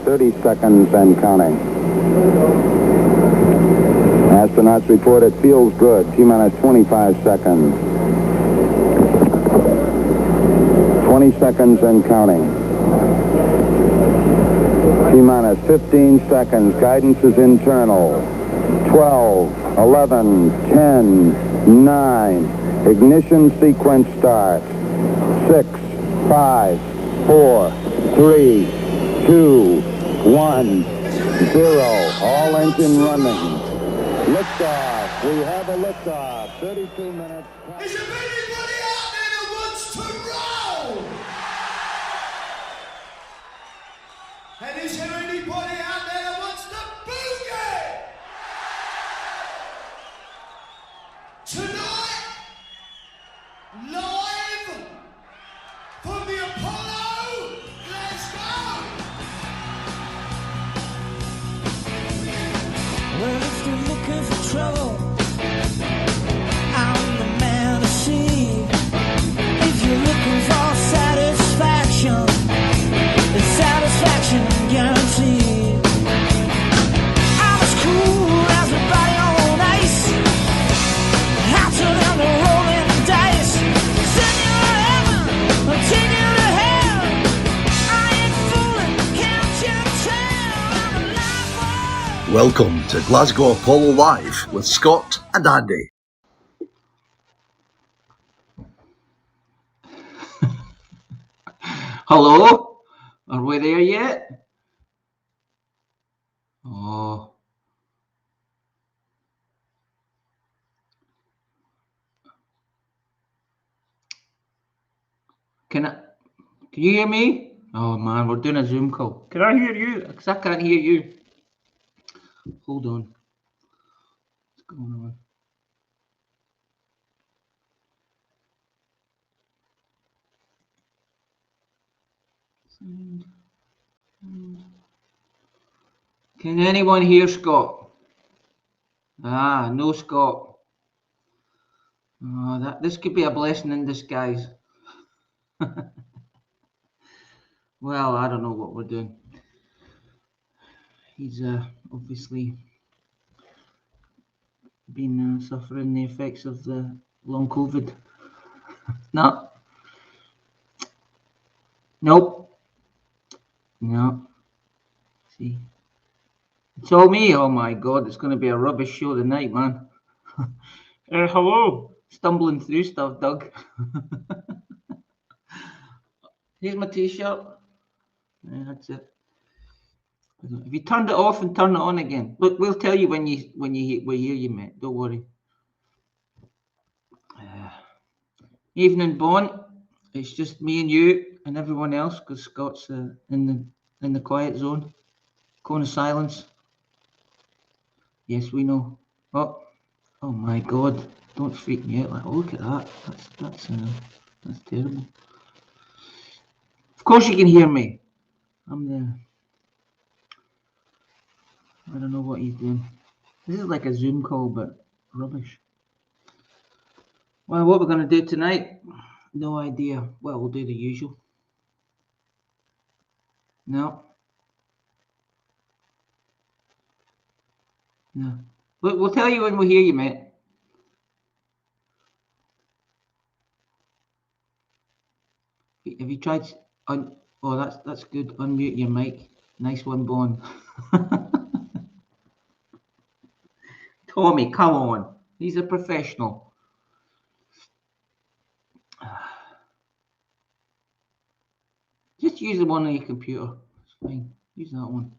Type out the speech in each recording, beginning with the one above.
30 seconds and counting. Astronauts report it feels good. T-minus 25 seconds. 20 seconds and counting. T-minus 15 seconds. Guidance is internal. 12, 11, 10, 9. Ignition sequence starts. 6, 5, 4, 3, 2, 1, 0. All engine running. Liftoff. We have a liftoff. 32 minutes. Is there anybody out there that wants to roll? And is there anybody out there that wants to boogie? Tonight, live from the Apollo, Glasgow. Well, if you're looking for trouble, I'm the man to see. If you're looking for satisfaction, the satisfaction guaranteed. I'm as cool as a body on ice, hotter than the rolling dice. Send you to heaven, I'll take you to hell. I ain't fooling, can't you tell? I'm a live one. Welcome to Glasgow Apollo Live with Scott and Andy. Hello? Are we there yet? Oh. Can you hear me? Oh man, we're doing a Zoom call. Can I hear you? Because I can't hear you. Hold on. What's going on? Can anyone hear Scott? Ah, no Scott. Oh, this could be a blessing in disguise. Well, I don't know what we're doing. He's obviously been suffering the effects of the long COVID. No. Nope. No. See. It's all me. Oh my God, it's going to be a rubbish show tonight, man. Hello. Stumbling through stuff, Doug. Here's my t-shirt. Yeah, that's it. Have you turned it off and turn it on again? Look, we'll tell you when we hear you, mate. Don't worry. Evening, Bon. It's just me and you and everyone else because Scott's in the quiet zone. Cone of silence. Yes, we know. Oh my God! Don't freak me out. Like, oh, look at that. That's terrible. Of course you can hear me. I'm there. I don't know what he's doing. This is like a Zoom call, but rubbish. Well, what we're going to do tonight, no idea. Well, we'll do the usual. No. We'll tell you when we hear you, mate. Have you tried? Oh, that's good. Unmute your mic. Nice one, Bon. Tommy, come on. He's a professional. Just use the one on your computer. It's fine. Use that one.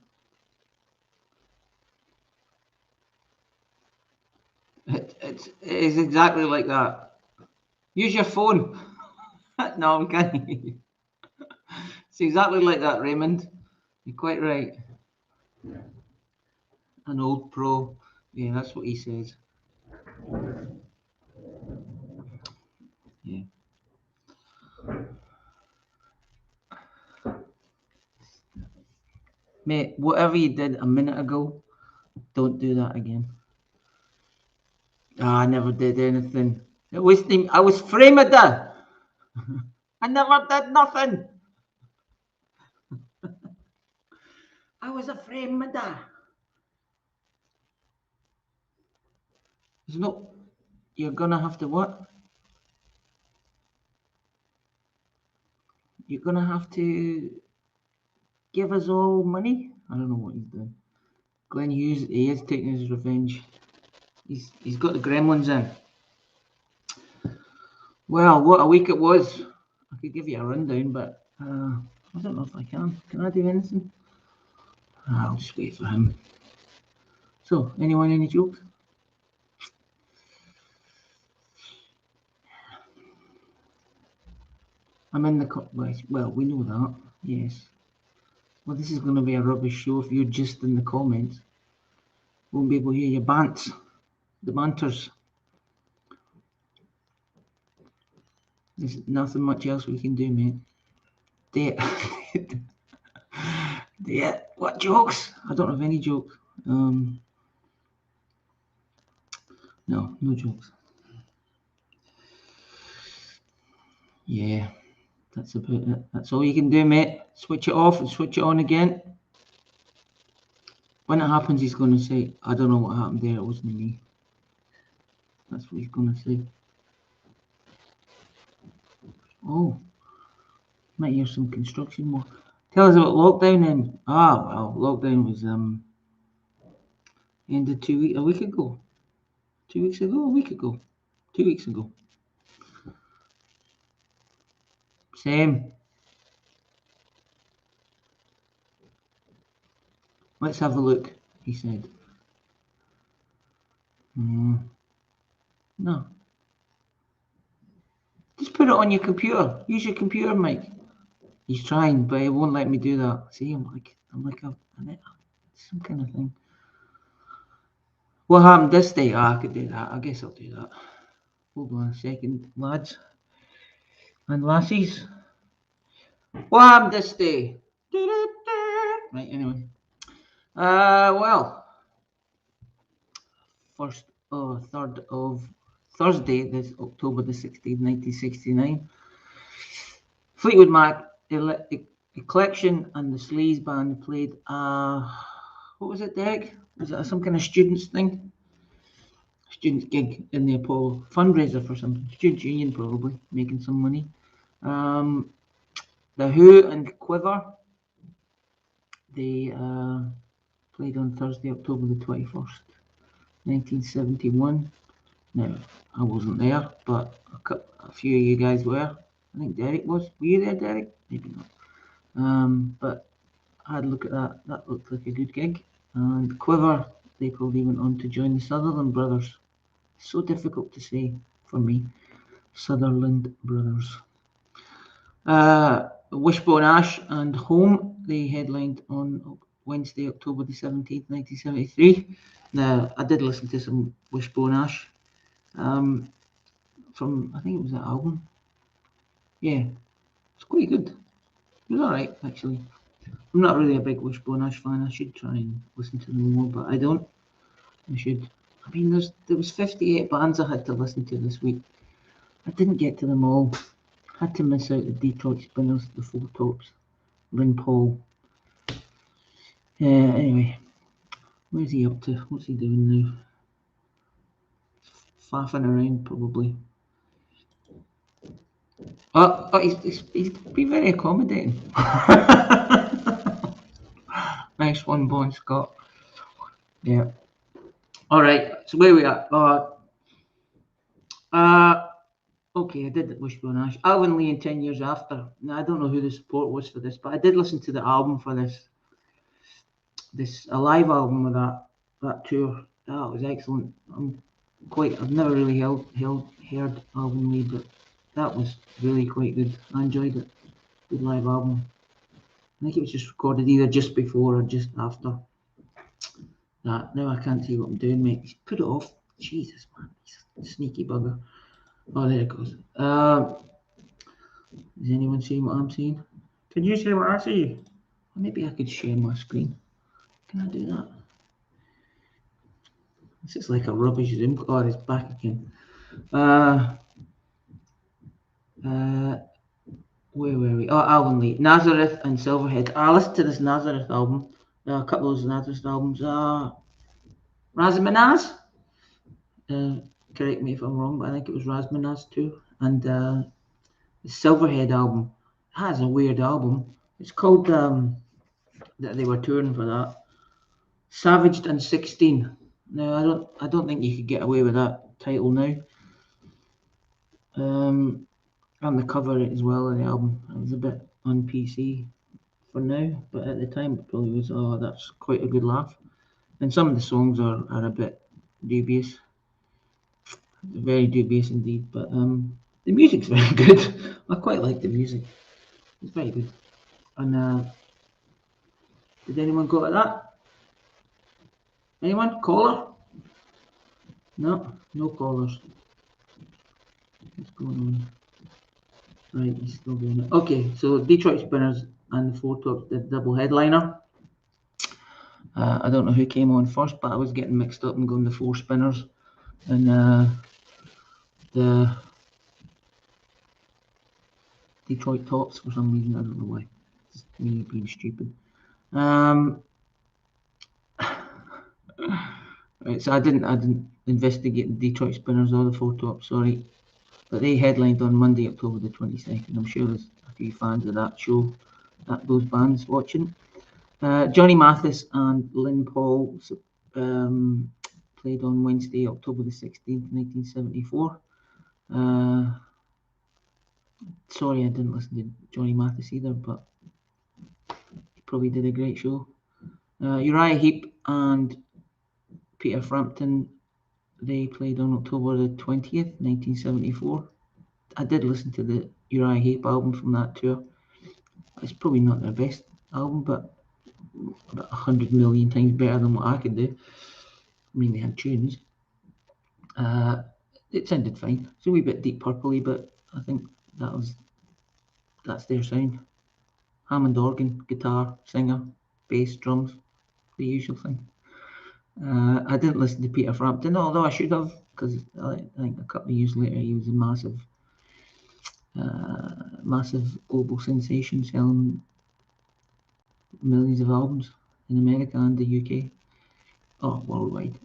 It is exactly like that. Use your phone. No, we can't hear you. It's exactly like that, Raymond. You're quite right. An old pro. Yeah, that's what he says. Yeah. Mate, whatever you did a minute ago, don't do that again. I never did anything. I was framed. I never did nothing. I was afraid, Mada. There's no. You're gonna have to what? You're gonna have to give us all money. I don't know what he's doing. Glenn Hughes, he is taking his revenge. He's got the gremlins in. Well, what a week it was. I could give you a rundown, but I don't know if I can. Can I do anything? I'll just wait for him. So, anyone any jokes? I'm in the well, we know that. Yes. Well, this is going to be a rubbish show if you're just in the comments. Won't be able to hear your bants, the banters. There's nothing much else we can do, mate. Yeah. What jokes? I don't have any jokes. No jokes. Yeah, that's about it. That's all you can do, mate. Switch it off and switch it on again. When it happens, he's going to say, I don't know what happened there, it wasn't me. That's what he's going to say. Oh, might hear some construction work. Tell us about lockdown then. Well, lockdown was ended a week ago. 2 weeks ago, a week ago. 2 weeks ago. Same. Let's have a look, he said. No. Just put it on your computer. Use your computer, Mike. He's trying, but he won't let me do that. See, I'm like some kind of thing. What happened this day? I could do that. I guess I'll do that. Hold on a second, lads and lassies. What happened this day? Right, anyway. Well, 3rd of Thursday, this October the 16th, 1969. Fleetwood Mac, Collection and the Sleaze Band played what was it, Derek? Was it some kind of students thing? Students gig in the Apollo, fundraiser for something, students union probably, making some money. The Who and Quiver, they played on Thursday, October the 21st, 1971. Now, I wasn't there, but a few of you guys were. I think Derek was. Were you there, Derek? Maybe not. But I had a look at that. That looked like a good gig. And Quiver, they probably went on to join the Sutherland Brothers. So difficult to say for me. Sutherland Brothers. Wishbone Ash and Home, they headlined on Wednesday, October the 17th, 1973. Now, I did listen to some Wishbone Ash from, I think it was that album. Yeah, it's quite good. It was alright, actually. I'm not really a big Wishbone Ash fan. I should try and listen to them more, but I don't. I should. I mean, there was 58 bands I had to listen to this week. I didn't get to them all. Had to miss out the Detroit Spinners, the Four Tops, Lynn Paul. Anyway, where's he up to? What's he doing now? Faffing around, probably. He's been very accommodating. Nice one, Bon Scott. Yeah. All right. So where we at? Okay, I did Wishbone Ash. Alvin Lee in 10 Years After. Now, I don't know who the support was for this, but I did listen to the album for this a live album of that tour. That was excellent. I've never really heard Alvin Lee, but that was really quite good. I enjoyed it. Good live album. I think it was just recorded either just before or just after that. Now I can't see what I'm doing, mate. Put it off. Jesus, man. He's a sneaky bugger. Oh, there it goes. Is anyone seeing what I'm seeing? Can you see what I see? Maybe I could share my screen. Can I do that? This is like a rubbish Zoom. Oh, it's back again. Where were we? Oh, Alvin Lee, Nazareth and Silverhead. I listened to this Nazareth album. A couple of those latest albums. Razamanaz. Correct me if I'm wrong, but I think it was Razamanaz too. And the Silverhead album. That's a weird album. It's called that they were touring for that. Savaged and 16. No, I don't think you could get away with that title now. And the cover as well of the album. It was a bit on PC for now, but at the time it probably was. Oh, that's quite a good laugh. And some of the songs are a bit dubious, very dubious indeed. But the music's very good. I quite like the music. It's very good. And did anyone go at that? Anyone? Caller? No callers. What's going on? Right, he's still doing it. Okay, so Detroit Spinners and the Four Tops did double headliner. I don't know who came on first, but I was getting mixed up and going the Four Spinners and the Detroit Tops for some reason. I don't know why. It's me being stupid. Right, so I didn't investigate the Detroit Spinners or the Four Tops, sorry. But they headlined on Monday, October the 22nd. I'm sure there's a few fans of that show, those bands watching. Johnny Mathis and Lynn Paul played on Wednesday, October the 16th, 1974. Sorry, I didn't listen to Johnny Mathis either, but he probably did a great show. Uriah Heep and Peter Frampton, they played on October the 20th, 1974. I did listen to the Uriah Heep album from that tour. It's probably not their best album, but about 100 million times better than what I could do. I mean, they had tunes. It sounded fine. It's a wee bit Deep Purple-y, but I think that's their sound. Hammond organ, guitar, singer, bass, drums, the usual thing. I didn't listen to Peter Frampton, although I should have, because I think a couple of years later he was a massive global sensation, selling millions of albums in America and the UK, worldwide.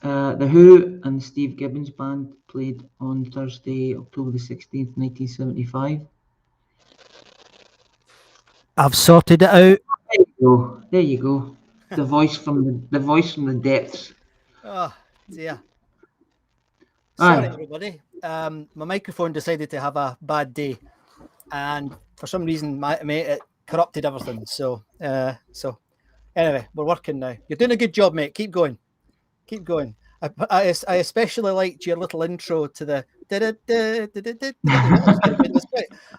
The Who and Steve Gibbons Band played on Thursday, October the 16th, 1975. I've sorted it out. There you go. The voice from the depths. Oh dear. Sorry, everybody. My microphone decided to have a bad day, and for some reason, it corrupted everything. So anyway, we're working now. You're doing a good job, mate. Keep going. I especially liked your little intro to the. I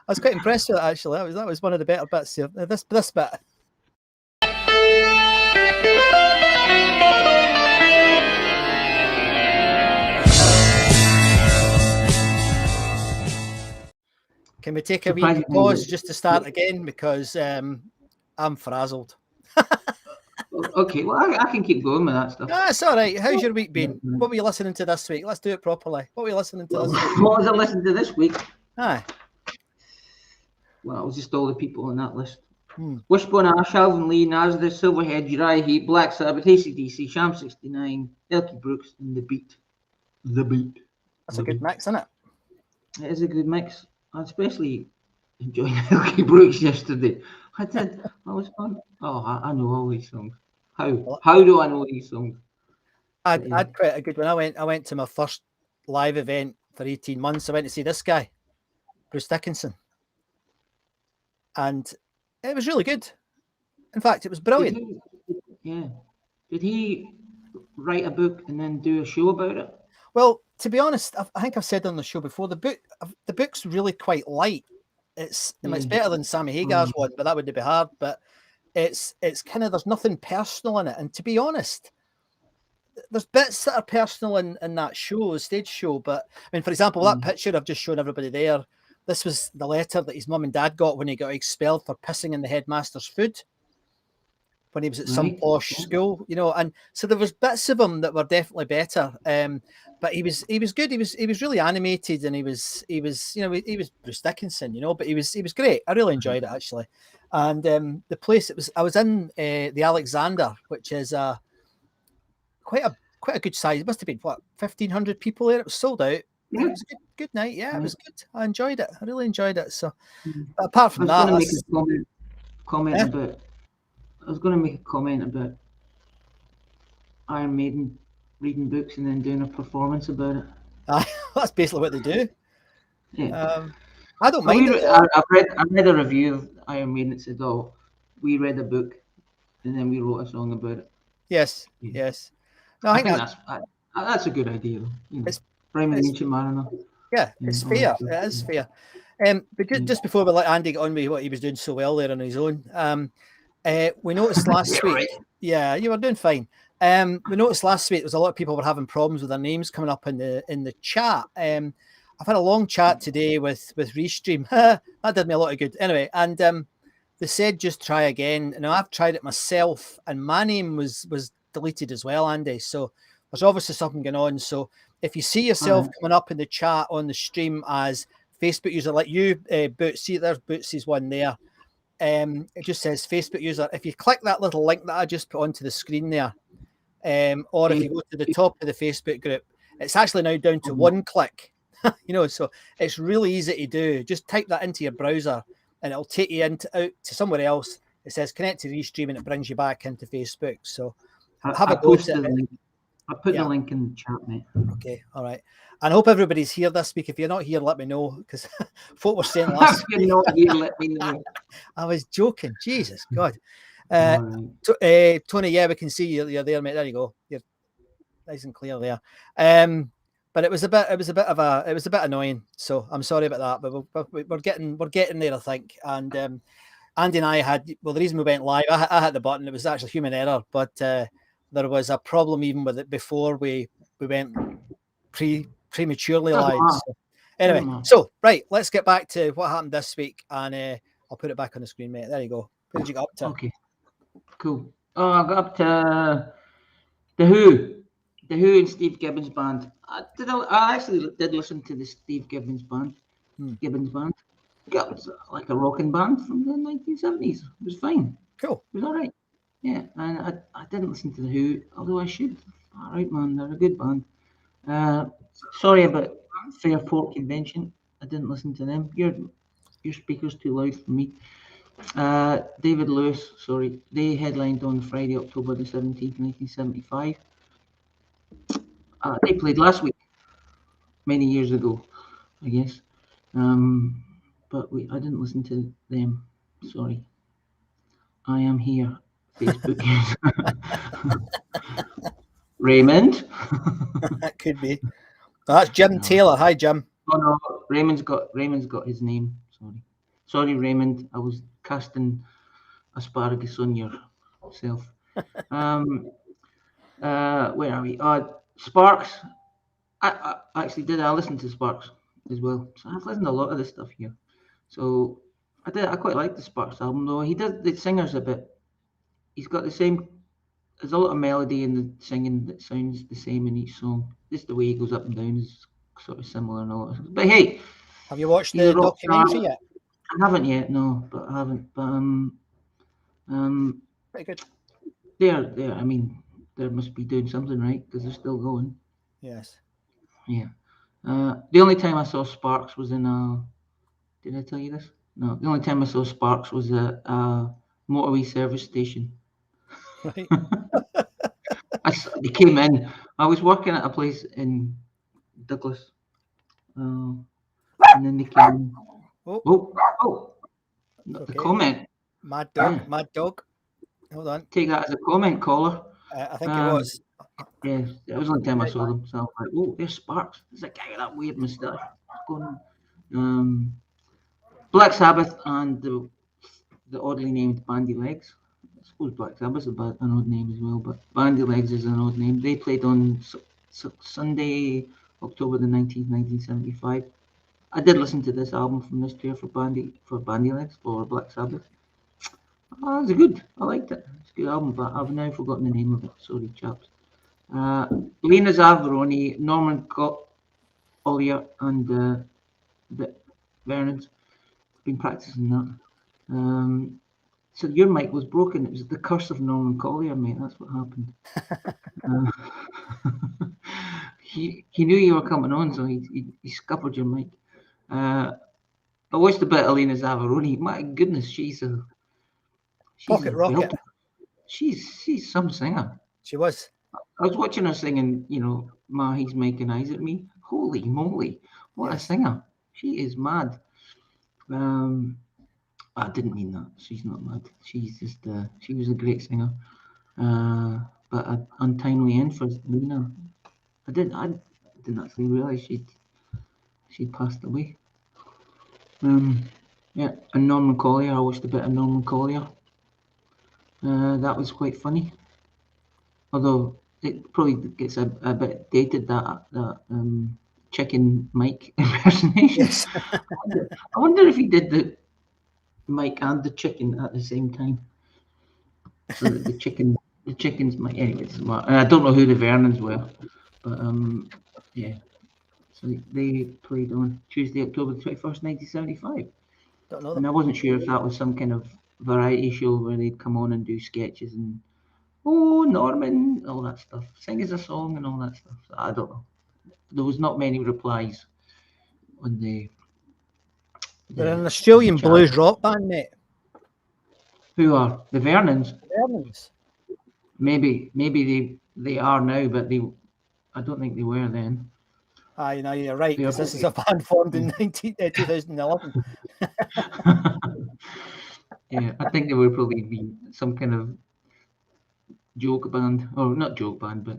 was quite impressed with it, actually. That was one of the better bits of this bit. Can we take a wee pause just to start again, because I'm frazzled. Okay, well, I can keep going with that stuff. That's all right. How's your week been? What were you listening to this week? Let's do it properly. What were you listening to this week? What was I listening to this week? Aye. Well, it was just all the people on that list. Wishbone Ash, Alvin Lee, Nazareth, Silverhead, Uriah Heep, Black Sabbath, AC/DC, Sham 69, Elkie Brooks, and The Beat. That's a good mix, isn't it? It is a good mix. I especially enjoyed Elkie Brooks yesterday. I did. That was fun. Oh, I know all these songs. How do I know these songs? I'd quite a good one. I went to my first live event for 18 months. I went to see this guy, Bruce Dickinson. And it was really good. In fact, it was brilliant. Did he write a book and then do a show about it? Well, to be honest, I think I've said on the show before, the book's really quite light. It's better than Sammy Hagar's one, but that would be hard. But it's kind of, there's nothing personal in it. And to be honest, there's bits that are personal in that show, stage show. But I mean, for example, that picture I've just shown everybody there, this was the letter that his mum and dad got when he got expelled for pissing in the headmaster's food. when he was at some Right. posh school, you know, and so there was bits of him that were definitely better. But he was good. He was really animated, and he was you know, he was Bruce Dickinson, you know, but he was great. I really enjoyed it actually. And the place I was in the Alexander, which is quite a good size. It must have been what 1,500 people there. It was sold out. Yeah. It was a good night. Yeah, it was good. I enjoyed it. I really enjoyed it. So, Mm. but apart I from was that, going to make a comment Yeah. about. I was going to make a comment about Iron Maiden reading books and then doing a performance about it. that's basically what they do. Yeah. I don't Well, mind it. I read a review of Iron Maiden that said, "Oh, we read a book and then we wrote a song about it." Yes, Yeah. yes. No, I I think think that's a good idea. You know, it's Prime it's Ancient Mariner. yeah, Yeah, it's all fair. that stuff. It is fair. But Mm. just before we let Andy get on with what he was doing so well there on his own, we noticed last You're week. right. Yeah, you were doing fine. We noticed last week there was a lot of people were having problems with their names coming up in the chat. I've had a long chat today with Restream. That did me a lot of good. Anyway, and they said just try again. And I've tried it myself, and my name was deleted as well, Andy. So there's obviously something going on. So if you see yourself coming up in the chat on the stream as Facebook user, like you, Boots, see there's Boots's one there. It just says Facebook user. If you click that little link that I just put onto the screen there, or if you go to the top of the Facebook group, it's actually now down to one click. You know, so it's really easy to do. Just type that into your browser, and it'll take you out to somewhere else. It says connect to Restream, and it brings you back into Facebook. So have a go at it. I put the link in the chat, mate. Okay, all right. And I hope everybody's here this week. If you're not here, let me know, because folk were saying last If you're not here, let me know. I was joking. Jesus God. All right. Tony, yeah, we can see you're there, mate. There you go. You're nice and clear there. But it was a bit annoying. So I'm sorry about that. But we're getting there, I think. And Andy and I had, well, the reason we went live, I hit the button. It was actually human error, but there was a problem even with it before we went prematurely live. So, anyway, so right, let's get back to what happened this week, and I'll put it back on the screen, mate. There you go. What did you get up to? Okay, cool. Oh, I got up to The Who and Steve Gibbons band. I actually did listen to the Steve Gibbons band. Gibbons band. It was like a rocking band from the 1970s. It was fine. Cool. It was all right. Yeah, and I didn't listen to The Who, although I should. All right, man, they're a good band. Sorry about Fairport Convention. I didn't listen to them. Your speaker's too loud for me. David Lewis, sorry. They headlined on Friday, October the 17th, 1975. They played last week, many years ago, I guess. But I didn't listen to them. Sorry. I am here. Facebook. Raymond. That could be. That's Jim Taylor. Hi, Jim. Oh no, Raymond's got his name. Sorry, Raymond. I was casting asparagus on yourself. Where are we? Sparks. I actually did. I listened to Sparks as well. So I've listened to a lot of this stuff here. So I quite like the Sparks album, though. The singer's a bit. He's got the same. There's a lot of melody in the singing that sounds the same in each song. Just the way he goes up and down is sort of similar in a lot of. But hey, have you watched the documentary yet? I haven't yet, no, but I haven't. But pretty good. They're. I mean, they must be doing something right because they're still going. Yes. Yeah. The only time I saw Sparks was in a. Did I tell you this? No. The only time I saw Sparks was at a motorway service station. Right. They came in. I was working at a place in Douglas, and then they came in. Oh. The comment. Mad dog. Hold on. Take that as a comment, caller. I think it was. Yes, it was the only time I saw them. So I was like, oh, there's Sparks. There's a guy with that weird moustache. What's going on? Black Sabbath and the oddly named Bandy Legs. I suppose Black Sabbath's an odd name as well, but Bandy Legs is an odd name. They played on Sunday, October the 19th, 1975. I did listen to this album from this tour for Bandy Legs, for Black Sabbath. It was good. I liked it. a good album, but I've now forgotten the name of it. Sorry, chaps. Lena Zavaroni, Norman Collier, and Vernon's been practicing that. So your mic was broken. It was the curse of Norman Collier, mate. That's what happened. He knew you were coming on, so he scuppered your mic. I watched a bit of Lena Zavaroni. My goodness, she's Pocket a Rocket. belter. She's some singer. She was. I was watching her singing, Mahi's making eyes at me. Holy moly, what a Yes. singer. She is mad. I didn't mean that. She's not mad. She's just, she was a great singer. But an untimely end for Lena. I didn't actually realise she'd passed away. Yeah, and Norman Collier. I watched a bit of Norman Collier. That was quite funny. Although it probably gets a bit dated, that chicken Mike impersonation. Yes. I wonder if he did the Mike and the chicken at the same time, so that the chickens might. Anyways, and I don't know who the Vernons were, but yeah. So they played on Tuesday, October 21st, 1975. Don't know And them. I wasn't sure if that was some kind of variety show where they'd come on and do sketches and Norman, all that stuff, sing us a song and all that stuff. So I don't know. There was not many replies on the They're an Australian chat. blues rock band, mate. Who are the Vernons? Vernons. Maybe they are now, but I don't think they were then. Aye, no, you're right, because They're this is a band formed in 2011. Yeah, I think they would probably be some kind of joke band, or not joke band, but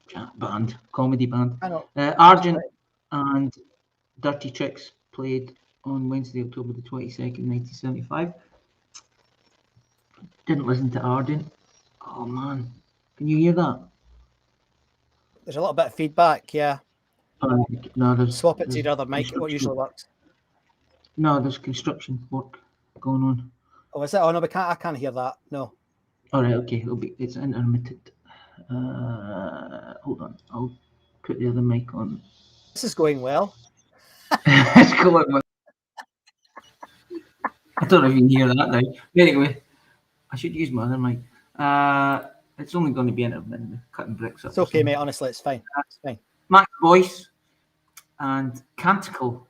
chat band, comedy band. I know. Argent and Dirty Tricks played on Wednesday, October the 22nd, 1975. Didn't listen to Argent. Oh man, can you hear that? There's a little bit of feedback, yeah. No, there's Swap it to your other mic, what usually works. No, there's construction work going on. Oh, is it? Oh no, I can't hear that. No. All right, okay, it's intermittent. Hold on, I'll put the other mic on. This is going well. It's going well. I don't know if you can hear that now. Anyway, I should use my other mic. It's only going to be intermittent, cutting bricks up. It's okay, mate. Honestly, it's fine. It's fine. Max Boyce and Canticle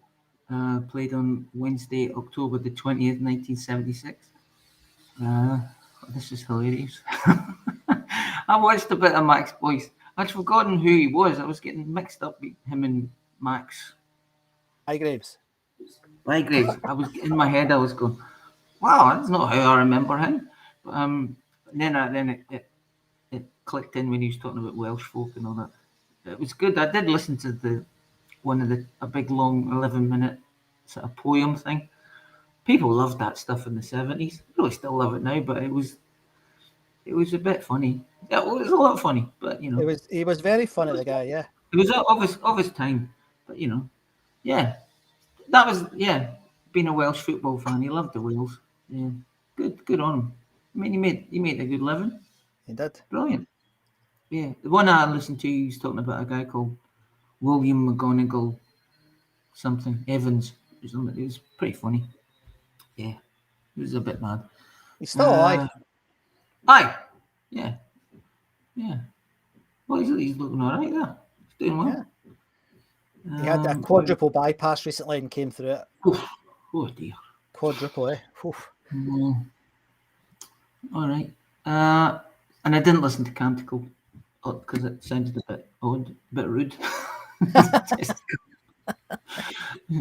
played on Wednesday, October the 20th, 1976. This is hilarious. I watched a bit of Max Boyce. I'd forgotten who he was. I was getting mixed up with him and Max Highgraves. I was in my head. I was going, "Wow, that's not how I remember him." But then it clicked in when he was talking about Welsh folk and all that. It was good. I did listen to a big long 11-minute sort of poem thing. People loved that stuff in the 70s. Really still love it now, but it was a bit funny. Yeah, it was a lot funny, but He was very funny, the guy, yeah. it was of his time. But yeah, that was being a Welsh football fan. He loved the Wales. Yeah, good on him. I mean, he made a good living. He did. Brilliant. Yeah, the one I listened to, he's talking about a guy called William McGonigal something Evans. It was pretty funny. Yeah, it was a bit mad. He's still alive. Aye, yeah. Well, he's looking all right there. He's doing well. Yeah. He had a quadruple bypass recently and came through it. Oh dear. Quadruple, eh? Oof. All right. And I didn't listen to Canticle because it sounded a bit odd, a bit rude.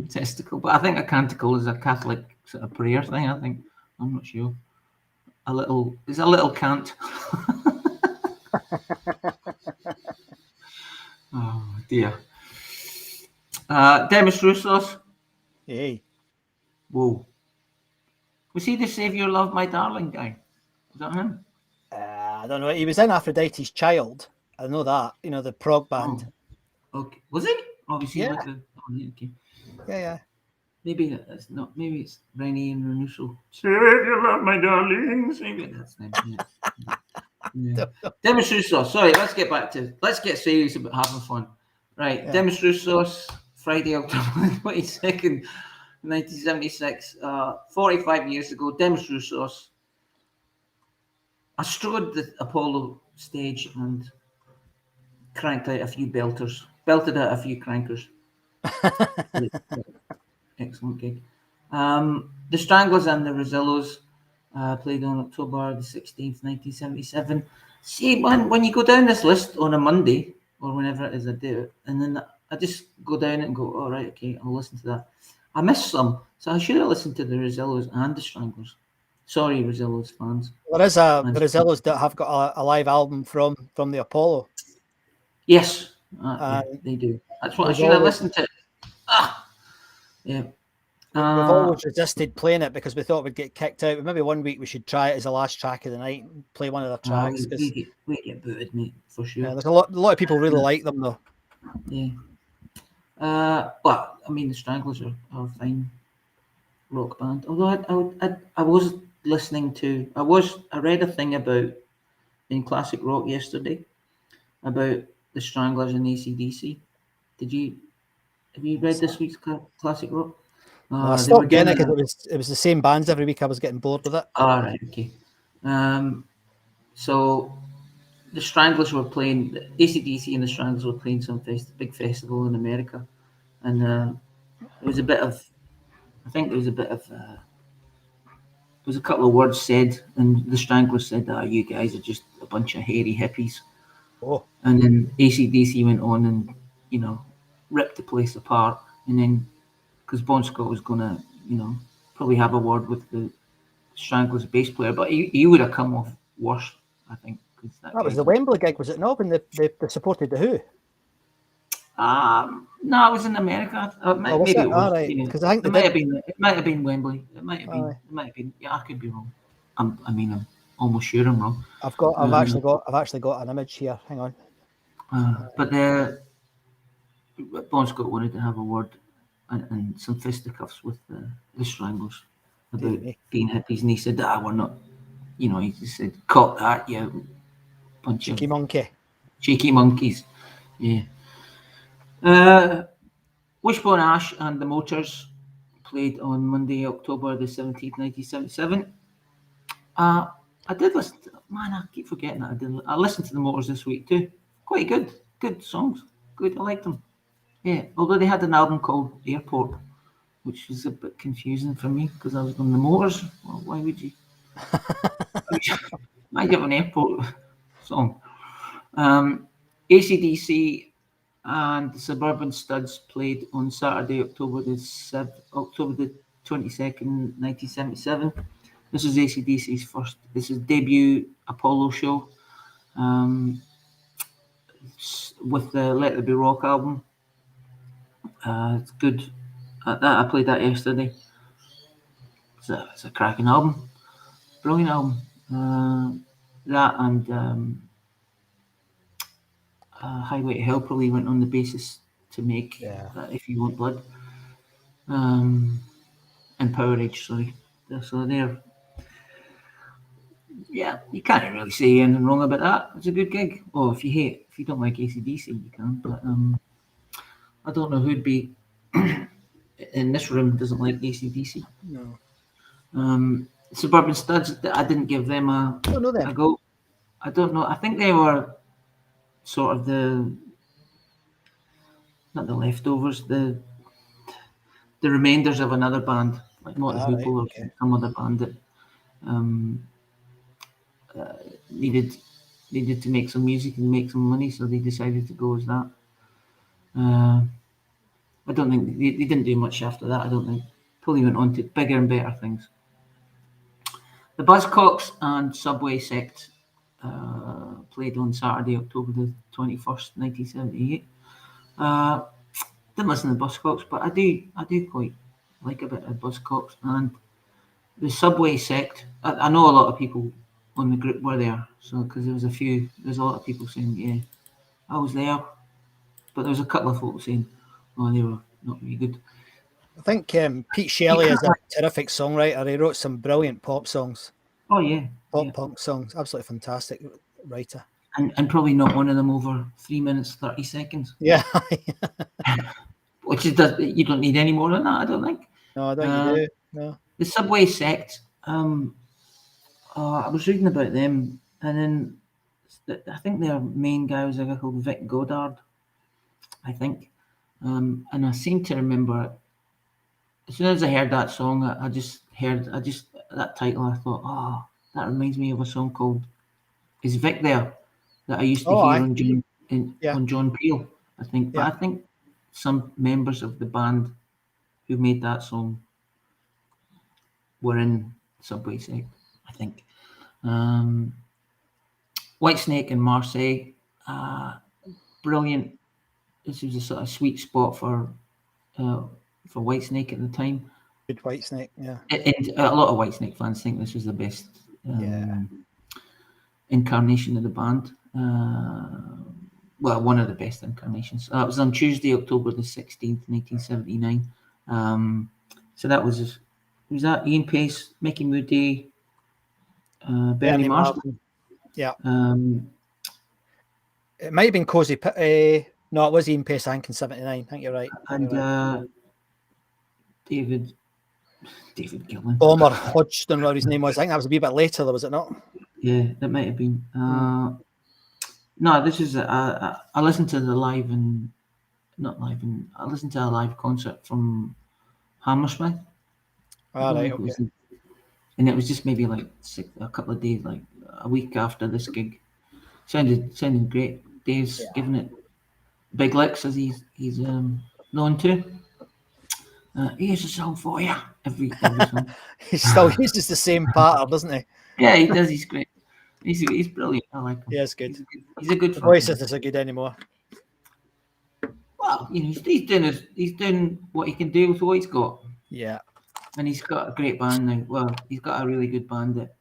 Testicle. But I think a canticle is a Catholic sort of prayer thing. I'm not sure. It's a little cant. Oh dear. Demis Roussos. Hey. Whoa. Was he the Save Your Love, My Darling guy? Was that him? I don't know. He was in Aphrodite's Child. I know that. The prog band. Oh, okay. Was he? Obviously. Yeah. Okay. Yeah. Maybe that's not. Maybe it's Rennie and Renuso. Say you love my darlings. Maybe that's them. Yeah. Demis Roussos. Sorry, let's get serious about having fun. Right, Yeah. Demis Roussos, Friday, October 22nd, 1976. 45 years ago, Demis Roussos. I strode the Apollo stage and cranked out a few belted out a few crankers. Excellent gig. The Stranglers and the Rosillos played on October the 16th, 1977. See, when you go down this list on a Monday or whenever it is I do it, and then I just go down it and go, all right, okay, I'll listen to that. I missed some, so I should have listened to the Rosillos and the Stranglers. Sorry, Rosillos fans. There is a Rosillos that have got a live album from the Apollo. Yes, yeah, they do. That's what I should have listened to. Yeah. We've always resisted playing it because we thought we'd get kicked out. But maybe one week we should try it as the last track of the night and play one of their tracks. We get booted, mate, for sure. Yeah, there's a lot of people really like them though. Yeah. But I mean, the Stranglers are a fine rock band. Although I was listening to, I read a thing about in classic rock yesterday about the Stranglers and AC/DC. Have you read this week's classic rock? I stopped getting it because it was the same bands every week. I was getting bored with it. All right, okay. So the Stranglers were playing, AC/DC and the Stranglers were playing some big festival in America, and there was a bit of, I think there was a bit of, there was a couple of words said, and the Stranglers said, you guys are just a bunch of hairy hippies. Oh. And then AC/DC went on and, ripped the place apart, and then, because Bon Scott was going to, probably have a word with the Stranglers bass player, but he would have come off worse, I think. That was the Wembley gig, was it not? When they supported the Who? No, it was in America. Maybe it was. Right. Yeah. Because I think it might have been Wembley. It might have been. Yeah, I could be wrong. I'm almost sure I'm wrong. I've actually got an image here. Hang on. But Bon Scott wanted to have a word and some fisticuffs with the Stranglers about being hippies, and he said, we're not. He just said, "Caught that, you bunch of cheeky monkeys." Yeah. Wishbone Ash and the Motors played on Monday, October the 17th, 1977. I did listen to, I keep forgetting that I listened to the Motors this week too. Quite good songs. Good, I liked them. Yeah, although they had an album called Airport, which was a bit confusing for me because I was on the Motors. Well, why would you? Might have an airport song. AC/DC and the Suburban Studs played on Saturday, October the 22nd, 1977. This is AC/DC's this is debut Apollo show with the Let There Be Rock album. It's good. I played that yesterday. It's a cracking album. Brilliant album. That and Highway to Hell probably went on the basis to make If You Want Blood. And Power Age, sorry. So they're, you can't really say anything wrong about that. It's a good gig. Oh, if you don't like AC/DC, you can. But I don't know who'd be in this room doesn't like AC/DC. No. Suburban Studs, I didn't give them a go. I don't know. I think they were sort of not the leftovers, the remainders of another band, like not the Hoople or some other band that needed to make some music and make some money, so they decided to go as that. I don't think they didn't do much after that. I don't think. Probably went on to bigger and better things. The Buzzcocks and Subway Sect played on Saturday, October the 21st, 1978. Didn't listen to the Buzzcocks, but I do quite like a bit of Buzzcocks. And the Subway Sect, I know a lot of people on the group were there, so because there's a lot of people saying, yeah, I was there, but there was a couple of folks saying, oh, they were not very good. I think Pete Shelley is a terrific songwriter. He wrote some brilliant pop songs. Oh yeah, Pop punk songs. Absolutely fantastic writer. and probably not one of them over 3 minutes 30 seconds. Yeah. Which is you don't need any more than that, I don't think. No, I don't you do. No. The Subway Sect. I was reading about them, and then I think their main guy was a guy called Vic Godard, I think. And I seem to remember, as soon as I heard that song, I just that title. I thought, oh, that reminds me of a song called "Is Vic There?" that I used to hear on John Peel, I think. But I think some members of the band who made that song were in Subway Sect, I think. Whitesnake and Marseille, brilliant. This was a sort of sweet spot for Whitesnake at the time. Good Whitesnake, yeah. And a lot of Whitesnake fans think this was the best incarnation of the band. Well, one of the best incarnations. It was on Tuesday, October the 16th, 1979. So that was that Ian Pace, Mickey Moody, Bernie Marsden. Yeah. It might have been Cozy. No, it was Ian Pace, I think, in 79. I think you're right. And David Gillan. Bomber Hodgson, what his name was. I think that was a wee bit later, was it not? Yeah, that might have been. No, this is I listened to the live and I listened to a live concert from Hammersmith. Right, okay. And it was just maybe like a couple of days, like a week after this gig. Sounded great. Dave's giving it big licks, as he's known to. Here's a song for you. Every song. He still uses the same pattern, doesn't he? Yeah, he does. He's great. He's brilliant. I like him. Yeah, it's good. He's a good. The voice isn't so good anymore. Well, he's doing what he can do with what he's got. Yeah. And he's got a great band now. Well, he's got a really good band that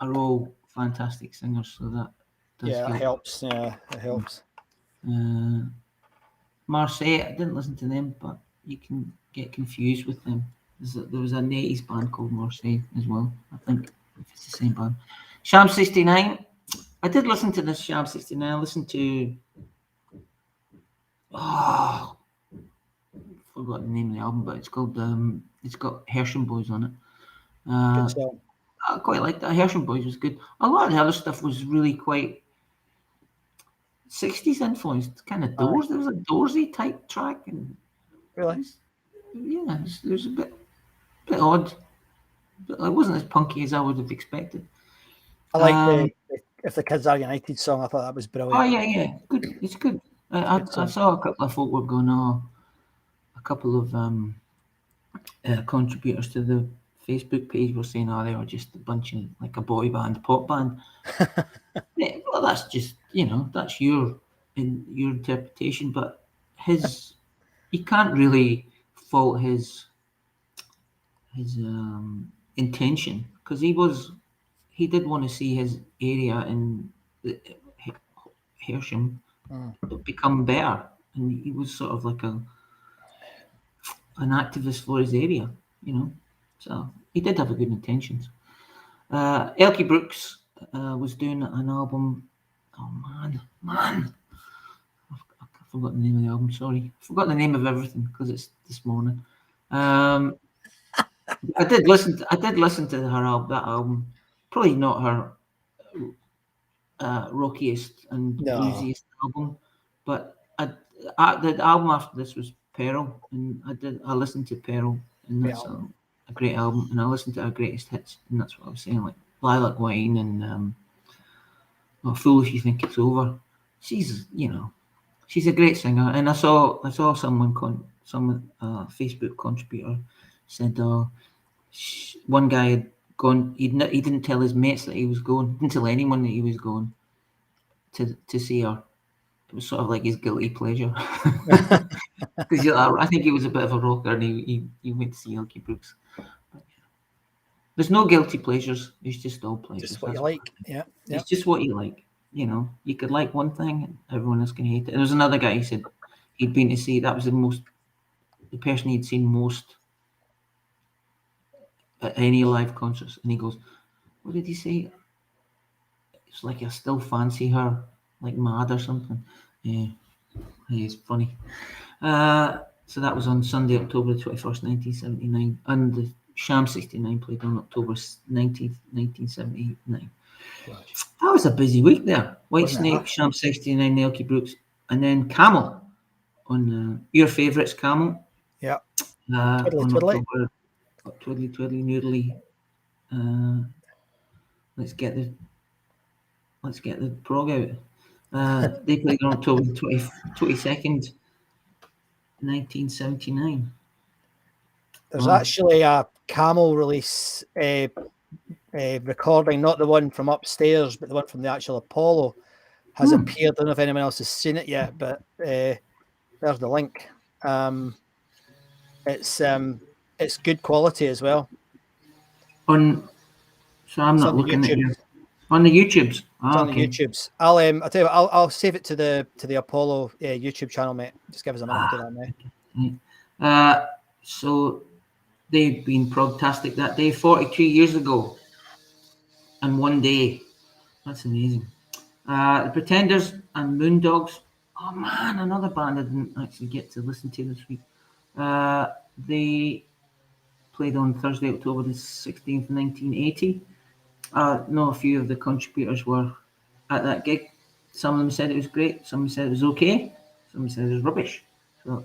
are all fantastic singers. So that does help. It helps. Yeah, it helps. Marseille, I didn't listen to them, but you can get confused with them. There was an 80s band called Marseille as well, I think, if it's the same band. Sham 69. I did listen to this Sham 69. I listened to... I forgot the name of the album, but it's called... it's got Hersham Boys on it. Good song. I quite liked that. Hersham Boys was good. A lot of the other stuff was really quite 60s influenced, kind of Doors. There was a Doorsy type track, and really, it was a bit odd. But it wasn't as punky as I would have expected. I like the "If the Kids Are United" song. I thought that was brilliant. Oh yeah, good. It's good. I saw a couple of folk were going, a couple of contributors to the Facebook page were saying, they were just a bunch of like a boy band, pop band. Yeah, well, that's just, that's your interpretation, but you can't really fault his intention, because he did want to see his area in Hersham become better, and he was sort of like an activist for his area, so he did have a good intentions. Elkie Brooks was doing an album. Oh man, I forgot the name of the album. Sorry, I forgot the name of everything because it's this morning. I did listen to her album. That album, probably not her rockiest and bluesiest album, but the album after this was Peril, and I listened to Peril, and that's a great album, and I listened to her greatest hits, and that's what I was saying, like Lilac Wine and Fool If You Think It's Over. She's a great singer, and I saw someone Facebook contributor said one guy had gone. He didn't tell his mates that he was going. Didn't tell anyone that he was going to see her. It was sort of like his guilty pleasure, because I think he was a bit of a rocker, and he went to see Elkie Brooks. But, there's no guilty pleasures. It's just all pleasures. Just what you like. Yeah. It's just what you like. You could like one thing, and everyone else can hate it. There was another guy who said he'd been to see, that was the person he'd seen most at any live concerts, and he goes, "What did he say? It's like I still fancy her, like mad or something." Yeah, it's funny. So that was on Sunday, October 21st, 1979, and the Sham 69 played on October 19th, 1979. That was a busy week there. Whitesnake, Sham 69, Nelkie Brooks, and then Camel on your favourites, Camel. Yeah. On Twiddly. October, Twiddly Twiddly Noodly. Let's get the prog out. They played on October 22nd, 1979. There's Wow. actually a Camel release recording, not the one from upstairs, but the one from the actual Apollo has appeared. I don't know if anyone else has seen it yet, but there's the link. It's good quality as well. So I'm not looking at you. On the YouTubes. On the YouTubes. I'll tell you what, I'll save it to the Apollo YouTube channel, mate. Just give us a minute to do that now. So they've been progtastic that day, 42 years ago, and one day. That's amazing. The Pretenders and Moondogs. Oh man, another band I didn't actually get to listen to this week. They played on Thursday, October the 16th, 1980. A few of the contributors were at that gig. Some of them said it was great. Some said it was okay. Some said it was rubbish. So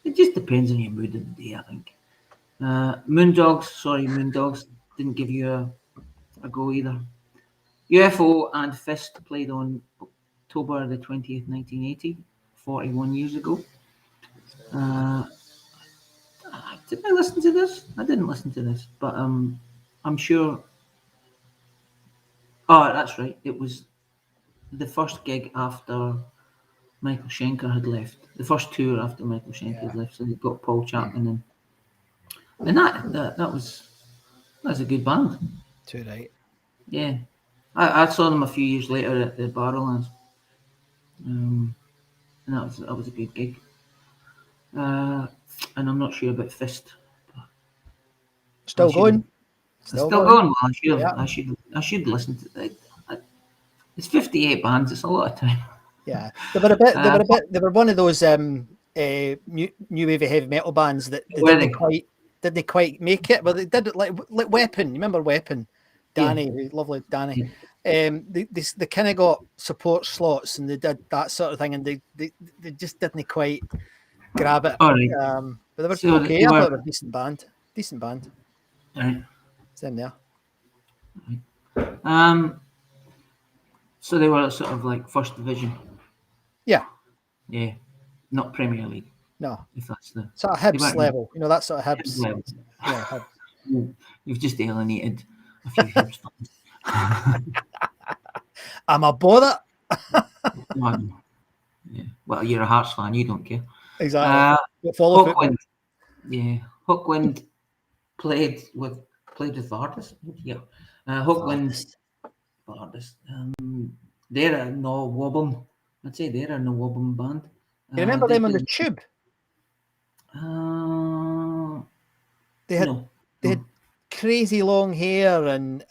it just depends on your mood of the day, I think. Moondogs didn't give you a go either. UFO and Fist played on October the 20th, 1980, 41 years ago. Did I listen to this? I didn't listen to this, but I'm sure. Oh, that's right. It was the first gig after Michael Schenker had left. The first tour after Michael Schenker had left. So they got Paul Chapman in. And that was a good band. Too right. Yeah. I saw them a few years later at the Barrowlands. And that was a good gig. And I'm not sure about Fist. Still going. Still going. Well, I should listen to it. It's 58 bands. It's a lot of time. Yeah, they were one of those new wave heavy metal bands that didn't quite make it, but they did it like Weapon. You remember Weapon? Danny, lovely Danny. They kind of got support slots and they did that sort of thing, and they just didn't quite grab it. All right. But they were okay. I thought they were a decent band. All right. Same there. So they were sort of like first division. Yeah. Yeah. Not Premier League. No. If that's the sort of Hibs level. You know, that sort of Hibs level. Yeah. Hibs. You've just alienated a few Hibs fans. Am I bother? Yeah. Well, you're a Hearts fan. You don't care. Exactly. Hookwind. Yeah. Hookwind played with Vardis. Yeah. Hookwind. Vardis. They're a no wobbum. I'd say they're a no wobbum band. You remember them on the Tube? They had crazy long hair, and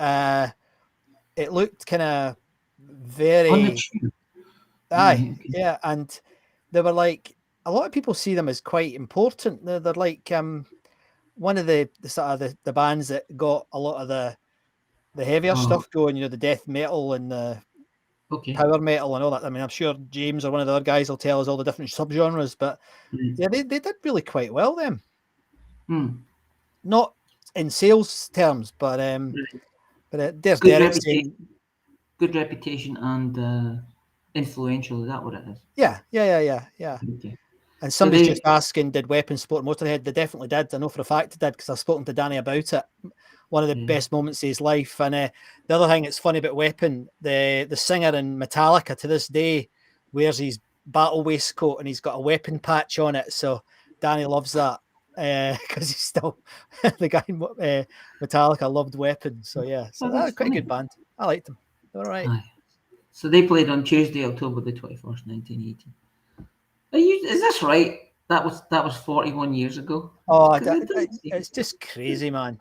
it looked kind of very. On the Tube. Aye, yeah, and they were like, a lot of people see them as quite important. They're like one of the sort of the bands that got a lot of the heavier stuff going. You know, the death metal and the power metal and all that. I mean, I'm sure James or one of the other guys will tell us all the different subgenres, but yeah, they did really quite well. Them, not in sales terms, but there's good reputation and influential. Is that what it is? Yeah. Okay. And somebody's just asking, did Weapon support Motorhead? They definitely did. I know for a fact they did because I've spoken to Danny about it. One of the best moments of his life. And the other thing that's funny about Weapon, the singer in Metallica to this day wears his battle waistcoat and he's got a Weapon patch on it. So Danny loves that because he's still the guy in Metallica loved Weapon. So yeah, so that was quite a good band. I liked them. All right. So they played on Tuesday, October the 21st, 1980. Is this right? That was 41 years ago. Oh, it's just crazy, man.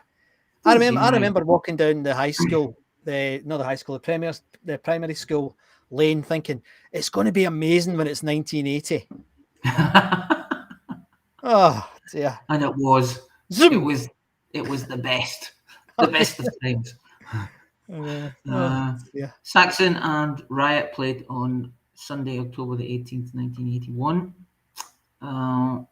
I Don't seem right. remember walking down the high school, the primary school lane, thinking it's going to be amazing when it's 1980. Oh dear! And it was. Zoom. It was the best. The best of times. Yeah. Saxon and Riot played on Sunday, October the 18th, 1981. I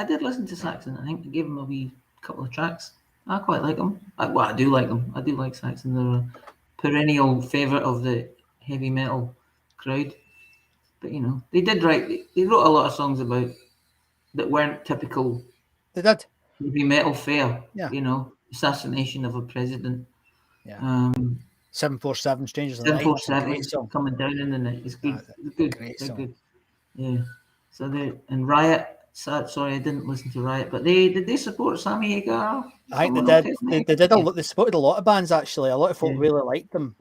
did listen to Saxon. I think I gave him a wee couple of tracks. I quite like them. I do like them. I do like Saxon. They're a perennial favourite of the heavy metal crowd. But you know, they did write. They wrote a lot of songs about that weren't typical They did. heavy metal fare. Yeah. You know, assassination of a president. Yeah. 747 Strangers in the Night. 747 coming down in the night. It's good. It's good. Great They're song. good. Yeah. So and Riot. Sorry, I didn't listen to Riot, but did they support Sammy Hagar? I think they did. They did a lot. They supported a lot of bands actually. A lot of folk really liked them.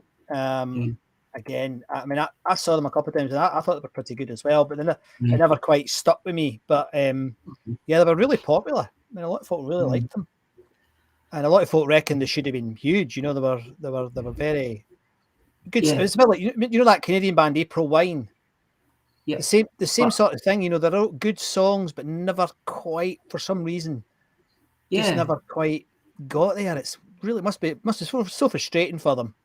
Again, I mean, I saw them a couple of times, and I thought they were pretty good as well. But then they never quite stuck with me. But yeah, they were really popular. I mean, a lot of folk really liked them, and a lot of folk reckon they should have been huge. You know, they were very good. Yeah. It's a bit like you know that Canadian band April Wine. Yeah. The same sort of thing. You know, they're all good songs, but never quite, for some reason, just never quite got there. It's really must be so frustrating for them.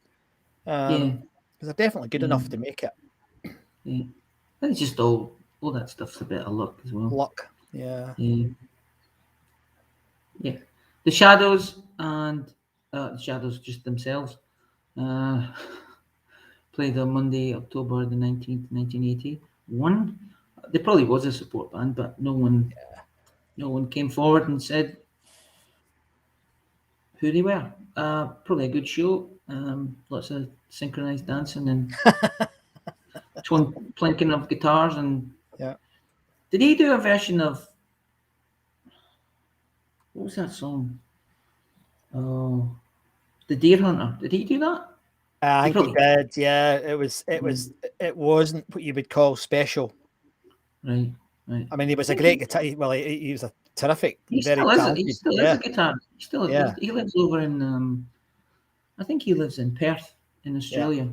Because they're definitely good enough to make it. Yeah, it's just all that stuff's a bit of luck as well. Luck, yeah. Yeah. The Shadows and the Shadows just themselves played on Monday, October the 19th, 1981. There probably was a support band, but no one came forward and said who they were. Probably a good show. Lots of synchronized dancing and plinking of guitars. And did he do a version of what was that song? Oh, The Deer Hunter. Did he do that? I think he did. Yeah, it wasn't what you would call special. Right. I mean, he was a great guitar. Well, he was a terrific. He very still is. talented. He still is a guitar. He lives over in. I think he lives in Perth in Australia.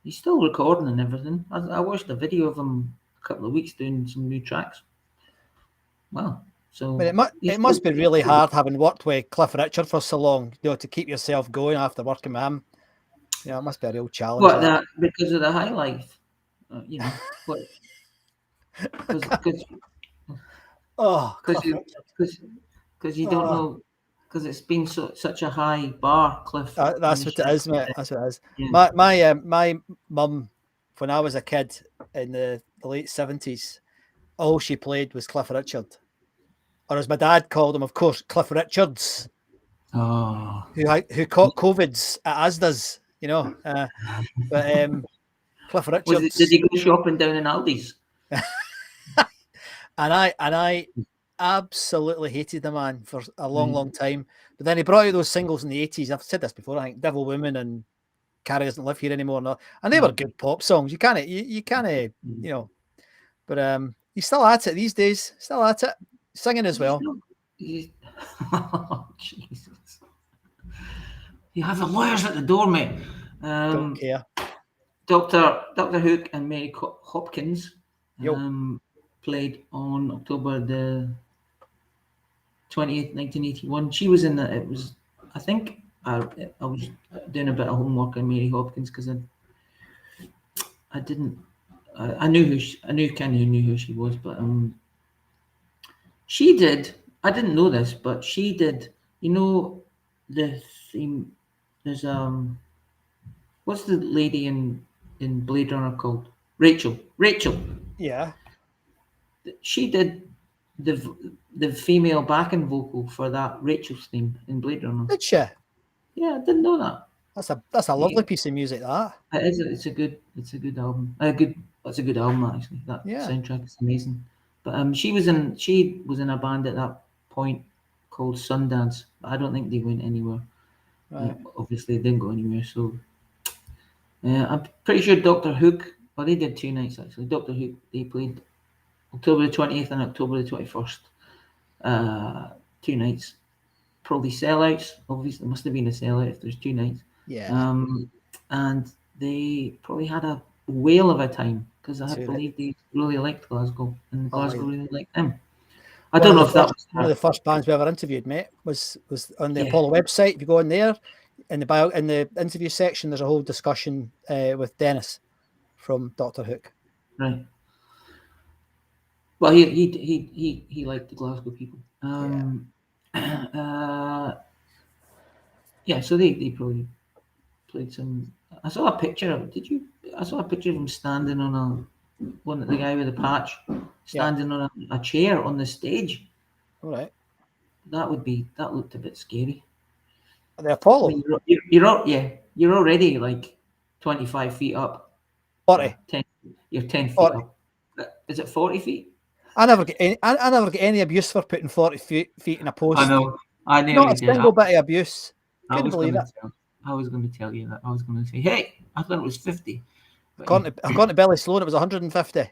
He's still recording and everything. I watched a video of him a couple of weeks doing some new tracks. Wow. So but it must be really hard having worked with Cliff Richard for so long, you know, to keep yourself going after working with him. Yeah, it must be a real challenge. What that because of the high life, you know, because you don't know, because it's been such a high bar, Cliff. That's what it is, mate. That's what it is. Yeah. My mum, when I was a kid in the late 70s, all she played was Cliff Richard. Or as my dad called him, of course, Cliff Richards. Oh. Who caught COVIDs at Asda's, you know. But Cliff Richards. Did he go shopping down in Aldi's? and I absolutely hated the man for a long time. But then he brought out those singles in the 80s. I've said this before, I think Devil Woman and Carrie Doesn't Live Here Anymore. And they were good pop songs. You can't, you know. But he's still at it these days. Still at it. Singing as well. Oh, Jesus. You have the lawyers at the door, mate. Don't care. Dr. Hook and Mary Hopkins played on October the 20th, 1981. She was in it was, I think, I was doing a bit of homework on Mary Hopkins because I kind of knew who she was, but she did. I didn't know this, but she did. You know, the theme. There's what's the lady in Blade Runner called? Rachel. Yeah. She did the female backing vocal for that Rachel's theme in Blade Runner. Did she? Yeah, I didn't know that. That's a lovely piece of music. That it is. It's a good album. It's a good album actually. That soundtrack is amazing. But she was in a band at that point called Sundance. But I don't think they went anywhere. Right. Obviously, they didn't go anywhere. So I'm pretty sure Dr. Hook. Well, they did 2 nights actually. Dr. Hook, they played October the 20th and October the 21st. 2 nights. probably sellouts. Obviously, it must have been a sellout if there's 2 nights. Yeah. And they probably had a whale of a time because I Too right. believe they really liked Glasgow and Oh, Glasgow yeah. really liked them. I don't know if that was One of the first bands we ever interviewed, mate, was on the Yeah. Apollo website. If you go in there, in the interview section, there's a whole discussion with Dennis from Doctor Hook. right. Well, he liked the Glasgow people. Yeah, so they probably played some. I saw a picture of. Did you? I saw a picture of him standing on the guy with the patch, standing on a chair on the stage. All right. That looked a bit scary. The I Apollo. mean, you're already like 25 feet up. 40. 10, you're 10 feet 40. up. Is it 40 feet? I never get any abuse for putting 40 feet in a post. I know. I Not nearly a did. single bit of abuse. I Couldn't was believe going it. to I was going to tell you that. I was going to say, hey, I thought it was 50. But I've gone to Billy Sloan, it was 150.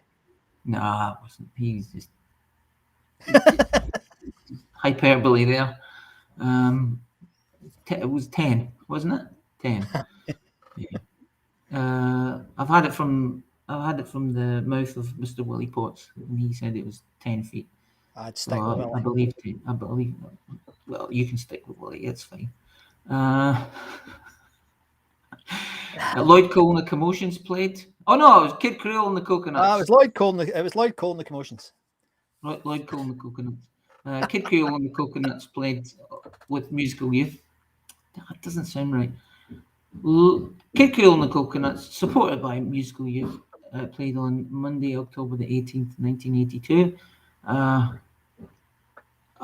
Nah, it wasn't. He's just hyperbole there. It was 10, wasn't it? 10. Yeah. I've had it from the mouth of Mr. Willie Potts, and he said it was 10 feet. I'd stick with Willie. I believe 10. I believe. Well, you can stick with Willie. It's fine. Lloyd Cole and the Commotions played. Oh no, it was Kid Creole and the Coconuts. It was Lloyd Cole and the Commotions. Lloyd Cole and the Coconuts. Kid Creole and the Coconuts played with Musical Youth. That doesn't sound right. Kid Creole and the Coconuts, supported by Musical Youth, played on Monday, October the 18th, 1982. I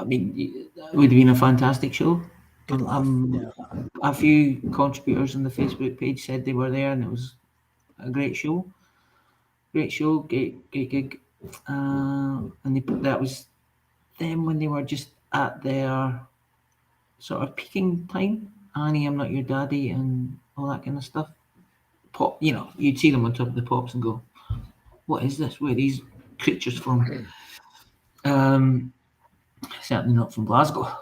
mean, it would have been a fantastic show. A few contributors on the Facebook page said they were there, and it was a great show. Great show, great gig. And that was them when they were just at their sort of peaking time. Annie, I'm Not Your Daddy, and all that kind of stuff. Pop, you'd see them on top of the pops and go, "What is this? Where are these creatures from?" Certainly not from Glasgow.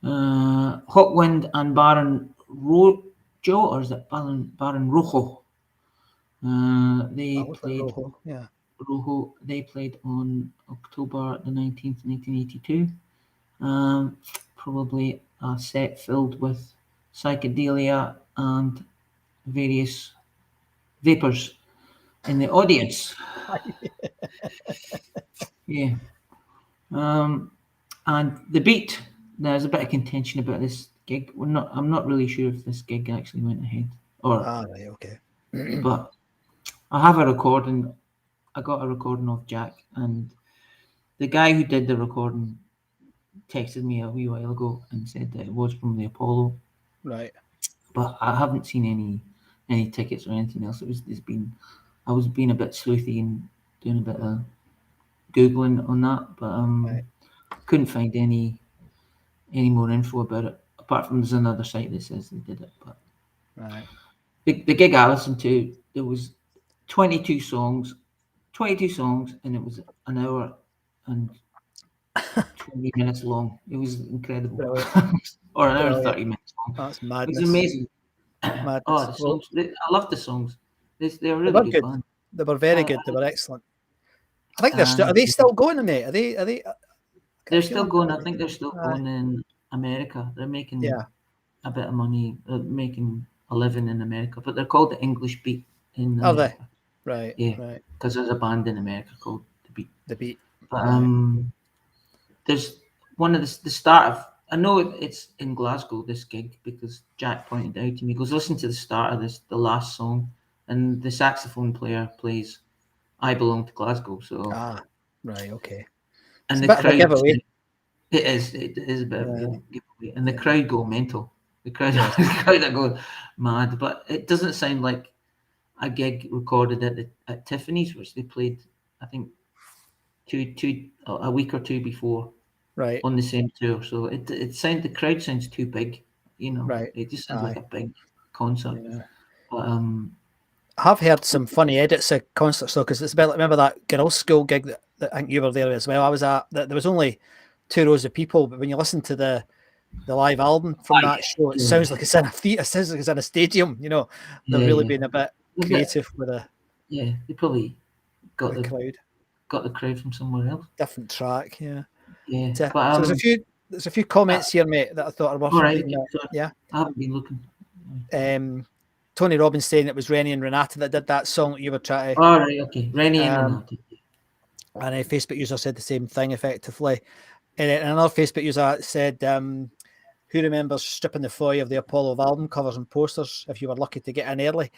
Hot Wind and Baron Rojo, or is it Baron Rojo? They played Rojo, yeah. Rojo. They played on October the 19th, 1982. Probably a set filled with psychedelia and various vapors in the audience. Yeah. And the beat. There's a bit of contention about this gig. I'm not really sure if this gig actually went ahead, right, okay. But I have a recording. I got a recording of Jack, and the guy who did the recording texted me a wee while ago and said that it was from the Apollo. Right. But I haven't seen any tickets or anything else. I was being a bit sleuthy and doing a bit of Googling on that, but couldn't find any more info about it, apart from there's another site that says they did it. But the gig I listened to, there was 22 songs, and it was an hour and 20 minutes long. It was incredible. Or an hour and 30 minutes long. That's madness. It was amazing. Madness. Oh, the songs! I love the songs. They were really were good good. fun. They were very good. They were excellent. I think are they still going, mate? Are they? They're still going. I think they're still going in America. They're making a bit of money, making a living in America. But they're called the English Beat in America. Are they? Right. Yeah. Right. Because there's a band in America called the Beat. The Beat. But there's one of the start of. I know it's in Glasgow, this gig, because Jack pointed out to me. He goes, listen to the start of the last song, and the saxophone player plays "I Belong to Glasgow." So right, okay. And it's the crowd, giveaway. It is a bit of a giveaway, and the crowd go mental. The crowd are going mad, but it doesn't sound like a gig recorded at Tiffany's, which they played, I think, a week or two before. Right. On the same tour, so the crowd sounds too big, Right. It just sounds like a big concert. Yeah. But I have heard some funny edits of concerts though, because it's about remember that girls' school gig that I think you were there as well. I was at. There was only 2 rows of people, but when you listen to the the live album from that show. It sounds like it's in a theatre. It sounds like it's in a stadium. You know, they're really being a bit creative with the they probably got the crowd. Got the crowd from somewhere else. Different track, yeah. Yeah, but so there's a few comments here, mate, that I thought are worth reading. Yeah, I haven't been looking. Tony Robbins saying it was Rennie and Renata that did that song that you were trying to. All right, okay, Rennie and Renata. And a Facebook user said the same thing effectively. And another Facebook user said, "Who remembers stripping the foil of the Apollo album covers and posters if you were lucky to get in early?"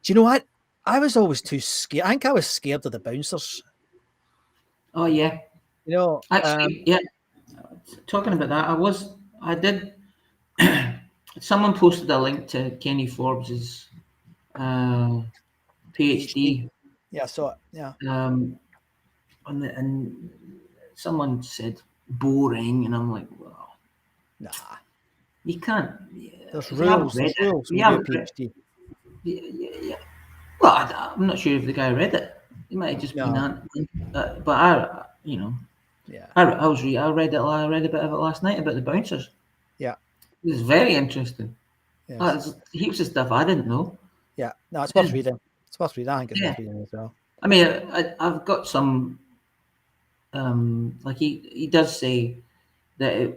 Do you know what? I was always too scared. I think I was scared of the bouncers. Oh yeah, you know. Actually, yeah. Talking about that, I did. Someone posted a link to Kenny Forbes's PhD. Yeah, I saw it. Yeah. And someone said boring, and I'm like, well, nah, you can't. There's rules. There's rules. Yeah. Well, I'm not sure if the guy read it. He might have just been, but I, yeah, I read a bit of it last night about the bouncers. Yeah, it was very interesting. Yes. Heaps of stuff I didn't know. Yeah, no, it's worth reading. It's worth reading. I think it's worth reading as well. I mean, I've got some. Like he does say that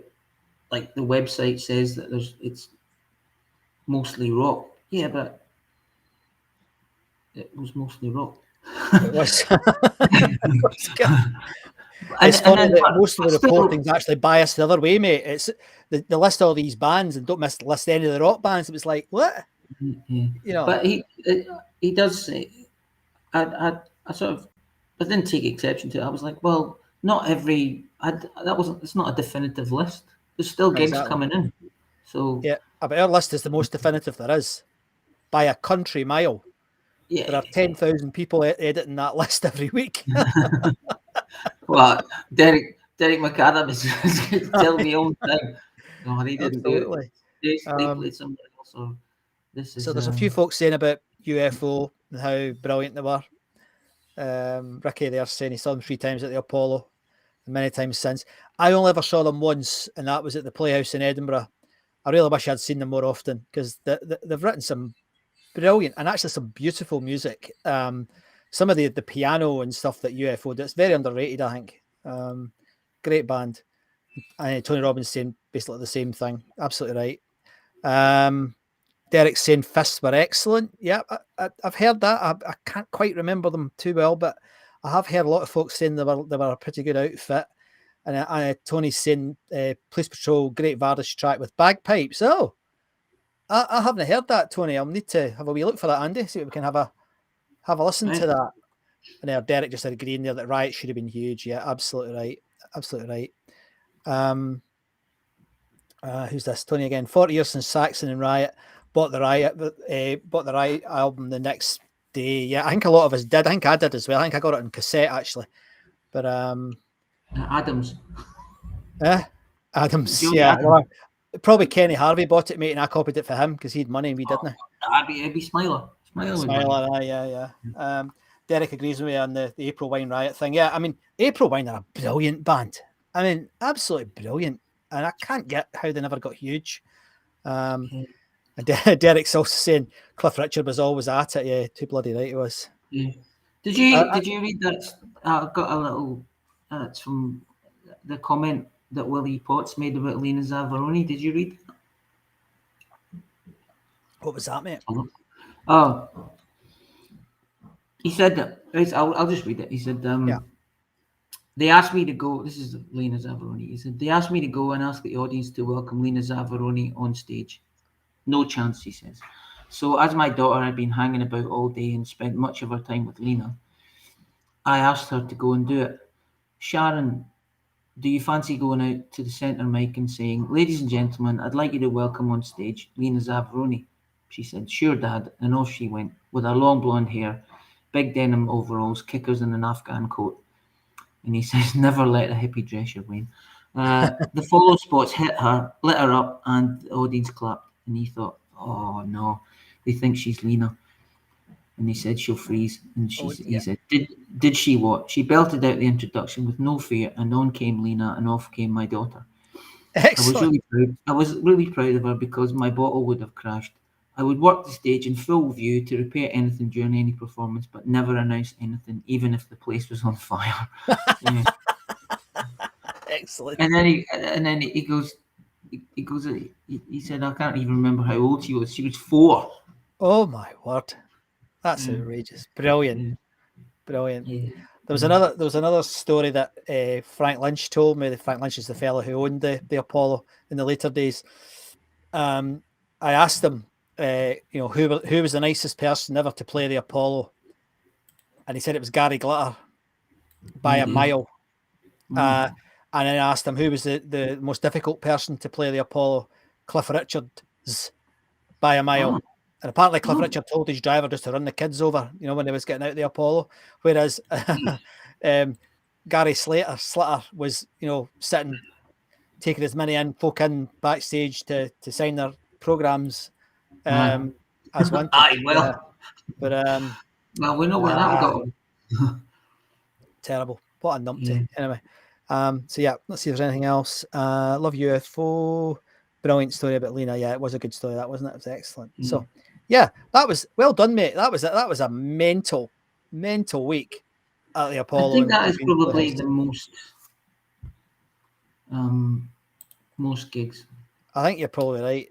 like the website says that it's mostly rock. Yeah, but it was mostly rock. It was. It's funny that most of the reporting is actually biased the other way, mate. It's the list all these bands and don't list any of the rock bands. It was like, what? Yeah. You know. But he does say, I sort of, I didn't take exception to it. I was like, well, not every, it's not a definitive list. There's still gigs coming in. So yeah, but our list is the most definitive there is by a country mile. Yeah, there are 10,000 people editing that list every week. Well, Derek McAdam is telling me all the time. No, he didn't do it. They played somewhere else. So there's a few folks saying about UFO and how brilliant they were. Ricky there saying he saw them 3 times at the Apollo and many times since. I only ever saw them once, and that was at the Playhouse in Edinburgh. I really wish I'd seen them more often because they've written some brilliant and actually some beautiful music. Some of the piano and stuff that UFO do, it's very underrated, I think. Great band. And Tony Robbins saying basically the same thing. Absolutely right. Derek's saying Fists were excellent. Yeah, I've heard that. I can't quite remember them too well, but I have heard a lot of folks saying they were a pretty good outfit. And Tony's saying Police Patrol, great Vardish track with bagpipes. Oh, I haven't heard that, Tony. I'll need to have a wee look for that, Andy. See if we can have a listen to that. And there, Derek just had agreeing there that Riot should have been huge. Yeah, absolutely right. Absolutely right. Who's this? Tony again. 40 years since Saxon and Riot bought the Riot album the next day. Yeah, I think a lot of us did. I think I did as well. I think I got it on cassette actually. But Adams. Adams. Yeah. Well, probably Kenny Harvey bought it, mate, and I copied it for him because he had money and we didn't. It'd be Smiler. Smiler, yeah. Derek agrees with me on the April Wine Riot thing. Yeah, I mean, April Wine are a brilliant band. I mean, absolutely brilliant. And I can't get how they never got huge. And Derek's also saying Cliff Richard was always at it. Yeah, too bloody right he was. Yeah. Did you read that? I've got a little. It's from the comment that Willie Potts made about Lena Zavaroni. Did you read that? What was that, mate? Oh. He said that. I'll just read it. He said, they asked me to go. This is Lena Zavaroni. He said, they asked me to go and ask the audience to welcome Lena Zavaroni on stage. No chance, he says. So as my daughter had been hanging about all day and spent much of her time with Lena, I asked her to go and do it. Sharon, do you fancy going out to the centre mic and saying, ladies and gentlemen, I'd like you to welcome on stage Lena Zavaroni? She said, sure, Dad. And off she went with her long blonde hair, big denim overalls, kickers and an Afghan coat. And he says, never let a hippie dress your Wayne. The follow spots lit her up, and the audience clapped. And he thought, oh no, they think she's Lena. And he said, she'll freeze. And he said, did she what? She belted out the introduction with no fear, and on came Lena, and off came my daughter. Excellent. I was really proud of her because my bottle would have crashed. I would work the stage in full view to repair anything during any performance, but never announce anything, even if the place was on fire. Yeah. Excellent. And then he goes, he said, I can't even remember how old she was. She was 4. Oh my word, that's Yeah. outrageous. Brilliant, Yeah. brilliant. Yeah. There was another story that Frank Lynch told me. Frank Lynch is the fellow who owned the Apollo in the later days. I asked him, who was the nicest person ever to play the Apollo, and he said it was Gary Glitter by a mile. And then I asked him who was the most difficult person to play the Apollo. Cliff Richards by a mile. And apparently Cliff Richard told his driver just to run the kids over, when they was getting out the Apollo. Whereas Gary Slater was, sitting, taking as many folk in backstage to sign their programs as wanted. Aye, well. But Well, we know where that got. terrible. What a numpty. Anyway. So yeah, let's see if there's anything else. Love UFO. Brilliant story about Lena. Yeah, it was a good story, that wasn't it? It was excellent. So yeah, that was well done, mate. That was a mental week at the Apollo. I think that is probably the most gigs. I think you're probably right.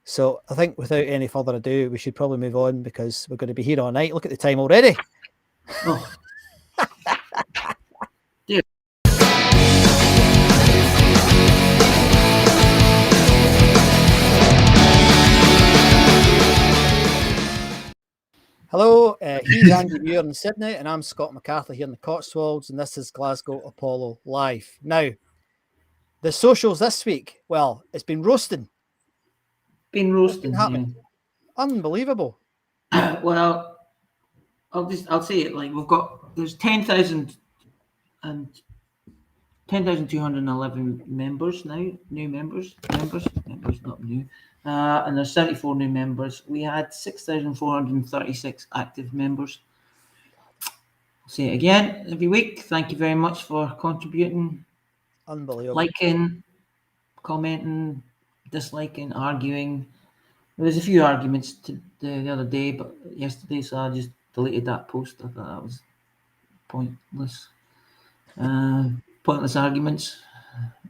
So I think without any further ado, we should probably move on because we're going to be here all night. Look at the time already. Oh. Hello, he's Andy Muir in Sydney, and I'm Scott MacArthur here in the Cotswolds, and this is Glasgow Apollo Live. Now, the socials this week, well, it's been roasting. Happening. Yeah. Unbelievable. Well, I'll say it like there's 10,211 members now, new members, not new. And there's 74 new members. We had 6,436 active members. I'll say it again every week. Thank you very much for contributing. Unbelievable. Liking, commenting, disliking, arguing. There was a few arguments the other day, but yesterday, so I just deleted that post. I thought that was pointless. Pointless arguments.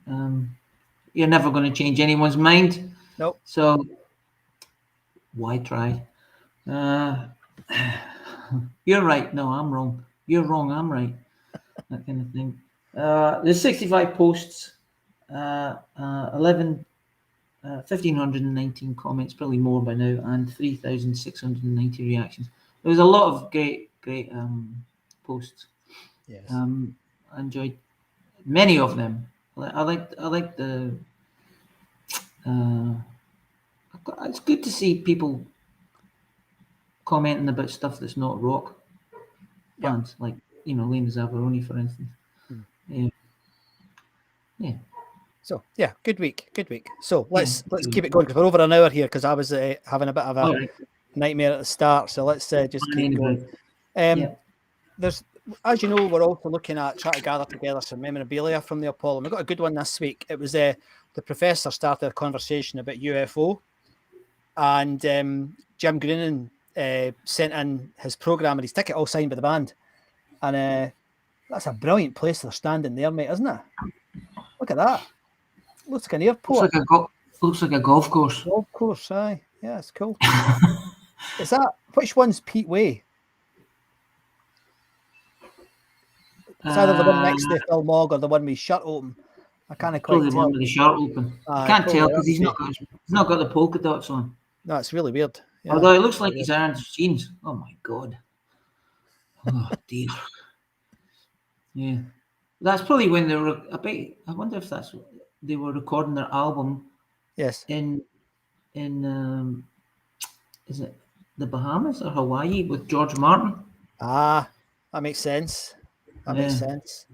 You're never going to change anyone's mind. Nope. So why try? You're right. No, I'm wrong. You're wrong. I'm right. That kind of thing. There's 65 posts, 1,519 comments, probably more by now, and 3,690 reactions. There was a lot of great posts. Yes. I enjoyed many of them. I like the. It's good to see people commenting about stuff that's not rock bands, like Lena Zavaroni, for instance. Yeah. So yeah, good week. So let's keep it going because we're over an hour here because I was having a bit of a nightmare at the start. So let's just keep going. There's, as you know, we're also looking at trying to gather together some memorabilia from the Apollo. We got a good one this week. It was the professor started a conversation about UFO, and Jim Greenan sent in his program and his ticket all signed by the band, and that's a brilliant place they're standing there, mate, isn't it? Look at that. Looks like an airport. Looks like a golf course. Golf course, aye. Yeah, it's cool. Is that, which one's Pete Way? It's either the one next to Phil Mogg or the one with his shirt open. I can't quite tell. The one with the shirt open. I can't tell because he's not got the polka dots on. No, it's really weird. Yeah. Although it looks like he's ironed his jeans. Oh my god. Oh dear. Yeah. That's probably when they were. I wonder if they were recording their album. Yes. In is it the Bahamas or Hawaii with George Martin? Ah, that makes sense. Makes sense.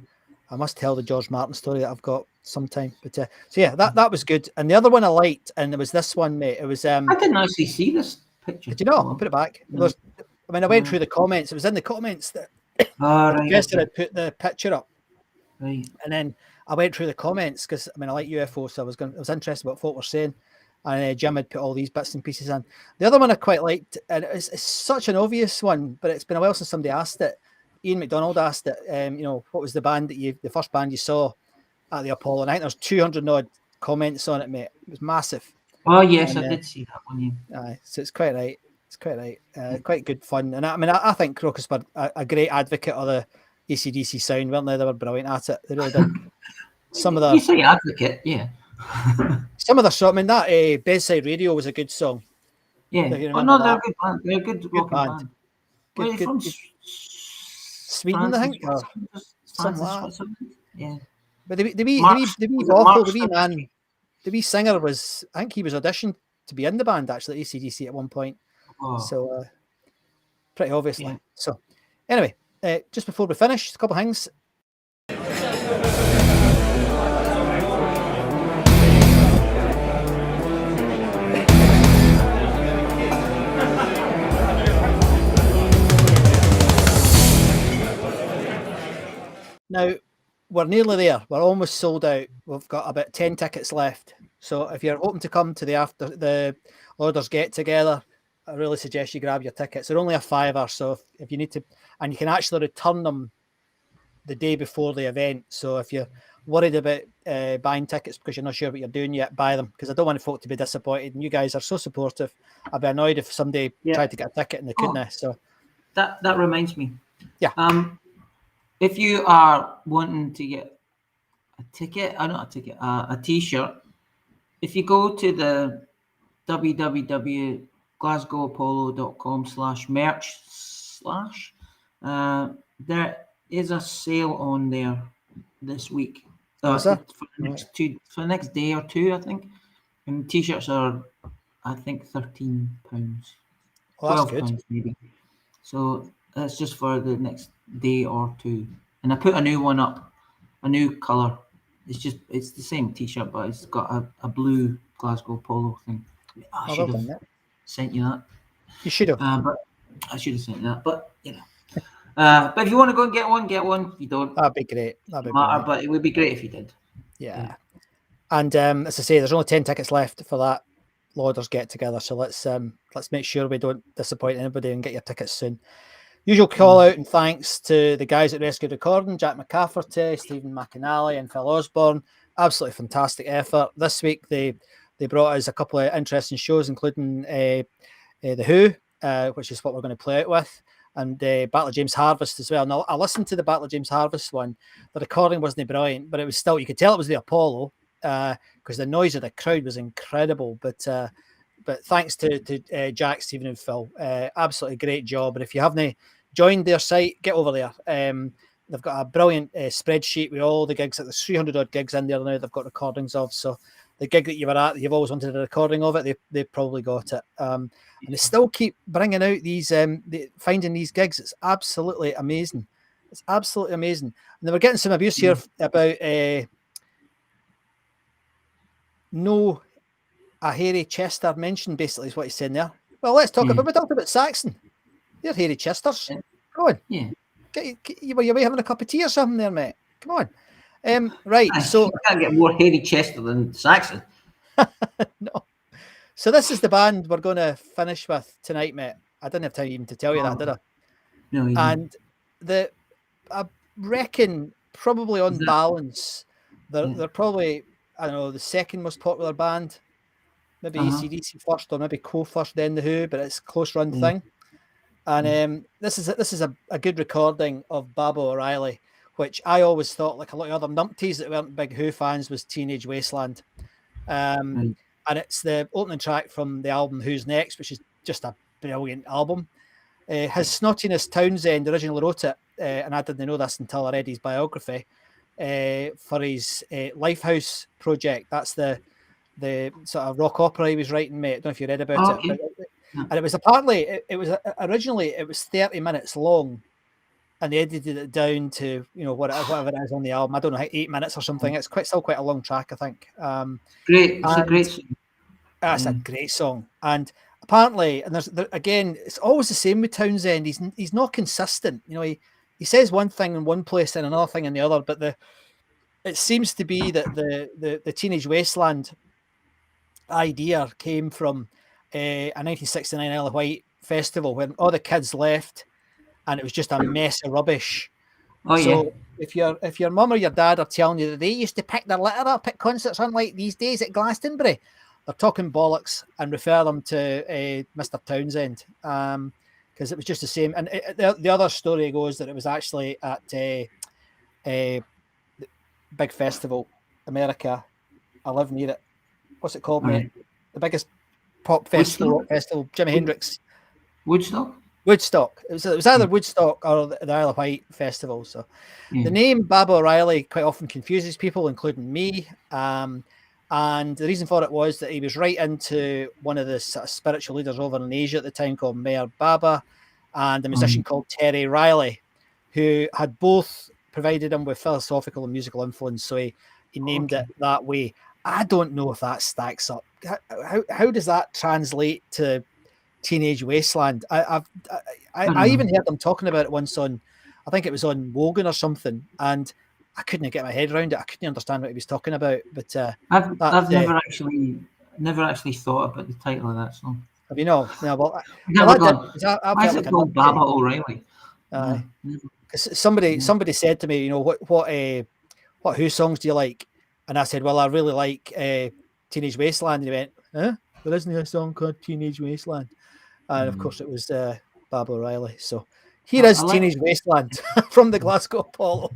I must tell the George Martin story that I've got sometime. But so yeah, that was good. And the other one I liked, and there was this one, mate. It was I didn't actually see this picture. Did you not? I'll put it back. No. I went through the comments. It was in the comments that the professor had put the picture up. Right. And then I went through the comments because I mean I like UFO, so I was interested in what folk were saying, and Jim had put all these bits and pieces in. The other one I quite liked, and it's such an obvious one, but it's been a while since somebody asked it. Ian McDonald asked it. What was the first band you saw at the Apollo? And I think there's 200 odd comments on it, mate. It was massive. Oh yes, I did see that one. Yeah. So it's quite right. It's quite right. Quite good fun. And I think Crocus were a great advocate of the AC/DC sound, weren't they? They were brilliant at it. They really did. Some of You say advocate, yeah. Some of the songs. I mean, that Bedside Radio was a good song. Yeah. Oh no, they're a good band. They're a good rocking band. Where are you from? Sweden, I think. Something like that. Yeah. But the wee singer was, I think he was auditioned to be in the band actually, AC/DC at one point. Oh. So pretty obviously. Yeah. So anyway, just before we finish, a couple of things. Now, we're nearly there. We're almost sold out. We've got about 10 tickets left. So if you're hoping to come to the Orders get together, I really suggest you grab your tickets. They're only a £5, so if you need to, and you can actually return them the day before the event. So if you're worried about buying tickets because you're not sure what you're doing yet, buy them, because I don't want folk to be disappointed. And you guys are so supportive. I'd be annoyed if somebody tried to get a ticket and they couldn't. So that reminds me. Yeah. If you are wanting to get a ticket, a T-shirt, if you go to the www.glasgowapollo.com/merch/, there is a sale on there this week. For the next day or two, I think. And T-shirts are, I think, £13. Well, that's good. £12 maybe. So that's just for the next day or two. And I put a new one up, a new colour. It's the same T-shirt, but it's got a blue Glasgow Polo thing. I should have sent you that. You should have. But I should have sent that. But but if you want to go and get one. If you don't, that'd be great. But it would be great if you did. Yeah. And as I say, there's only 10 tickets left for that Lauders get together. So let's make sure we don't disappoint anybody and get your tickets soon. Usual call out and thanks to the guys at Rescue Recording, Jack McCafferty, Stephen McAnally and Phil Osborne. Absolutely fantastic effort. This week they brought us a couple of interesting shows, including The Who, which is what we're going to play out with, and Battle of James Harvest as well. Now, I listened to the Battle of James Harvest one. The recording wasn't brilliant, but it was still, you could tell it was the Apollo because the noise of the crowd was incredible. But thanks to Jack, Stephen and Phil. Absolutely great job. And if you haven't joined their site, get over there. They've got a brilliant spreadsheet with all the gigs. There's 300 odd gigs in there now they've got recordings of. So the gig that you were at, you've always wanted a recording of it, they've probably got it. And they still keep bringing out these, finding these gigs. It's absolutely amazing. It's absolutely amazing. And they were getting some abuse here about no a hairy Chester mentioned, basically, is what he's saying there. Well, let's talk about Saxon. They're hairy Chesters. Come on. Yeah. Were you having a cup of tea or something there, mate? Come on. Right. So you can't get more hairy Chester than Saxon. No. So this is the band we're going to finish with tonight, mate. I didn't have time even to tell you that, did I? No. And I reckon probably on balance, they're probably, I don't know, the second most popular band. Maybe AC/DC first, or maybe Co first, then The Who, but it's a close run thing. And this is a good recording of Babbo O'Reilly, which I always thought, like a lot of other numpties that weren't big Who fans, was Teenage Wasteland. And it's the opening track from the album Who's Next, which is just a brilliant album. His Snottiness Townsend originally wrote it, and I didn't know this until I read his biography, for his Lifehouse project. That's the sort of rock opera he was writing, mate. I don't know if you read about it. And it was originally 30 minutes long, and they edited it down to whatever it is on the album. I don't know, 8 minutes or something. It's still quite a long track, I think. Great, it's a great song. That's a great song, and apparently, and again, it's always the same with Townsend. He's not consistent. He says one thing in one place and another thing in the other, but it seems to be that the Teenage Wasteland idea came from a 1969 Isle of Wight festival when all the kids left and it was just a mess of rubbish. Oh So yeah. if your mum or your dad are telling you that they used to pick their litter up at concerts unlike these days at Glastonbury, they're talking bollocks, and refer them to Mr. Townsend, because it was just the same. And the other story goes that it was actually at a big festival, America. I live near it. What's it called, mate? The biggest pop festival, Jimi Hendrix. Woodstock. Woodstock. It was either Woodstock or the Isle of Wight festival. So the name Baba O'Reilly quite often confuses people, including me. And the reason for it was that he was right into one of the sort of spiritual leaders over in Asia at the time called Mayor Baba, and a musician called Terry Riley, who had both provided him with philosophical and musical influence. So he named it that way. I don't know if that stacks up. How does that translate to Teenage Wasteland? I even heard them talking about it once on, I think it was on Wogan or something, and I couldn't get my head around it. I couldn't understand what he was talking about. But I've never actually thought about the title of that song. Have you know? No, well, Why is it called Baba O'Reilly? Somebody said to me, you know, what Who songs do you like? And I said, well, I really like Teenage Wasteland. And he went, huh? There isn't a song called Teenage Wasteland. And of course it was Baba O'Reilly. So here is Teenage Wasteland from the Glasgow Apollo.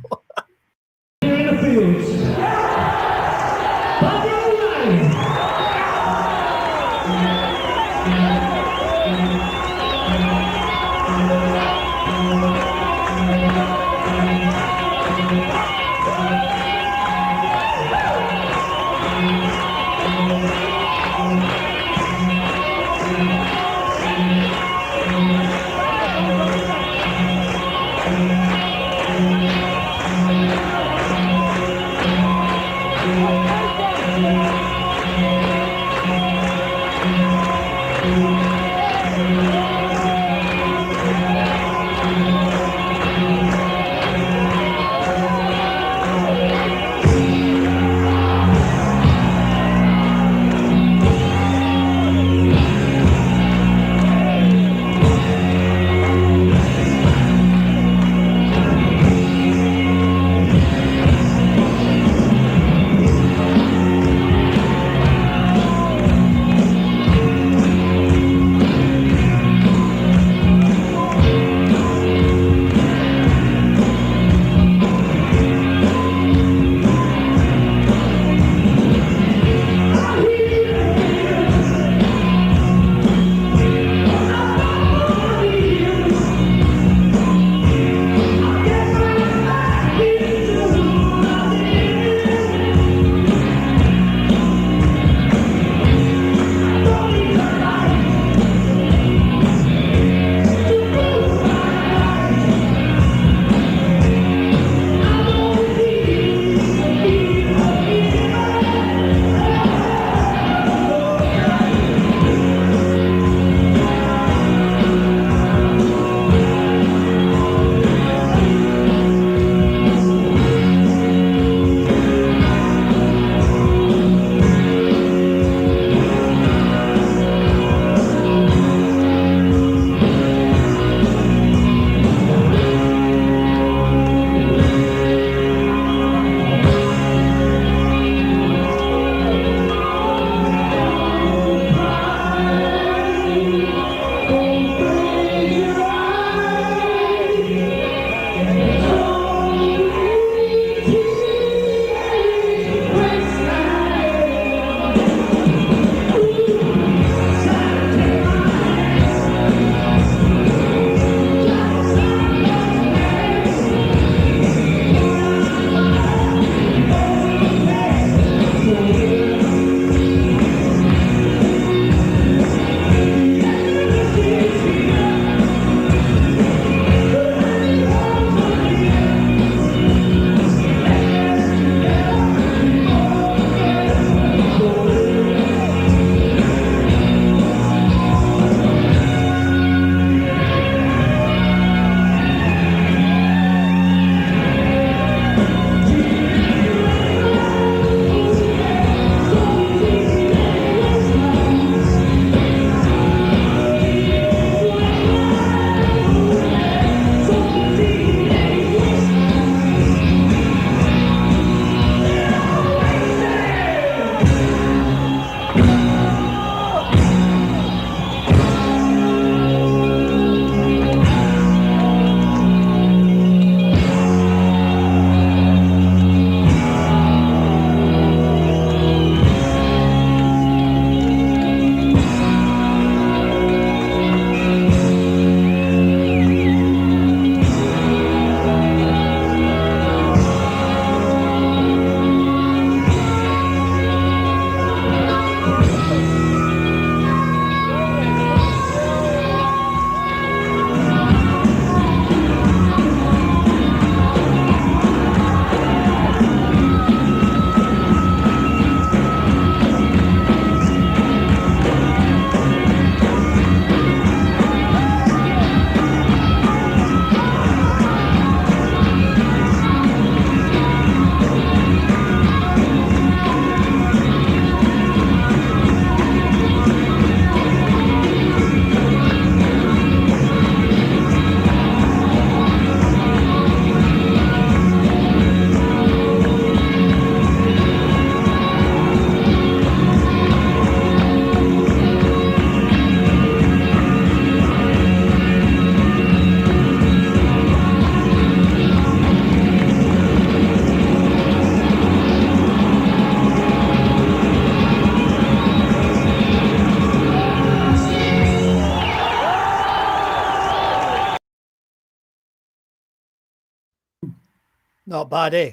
Not bad, eh?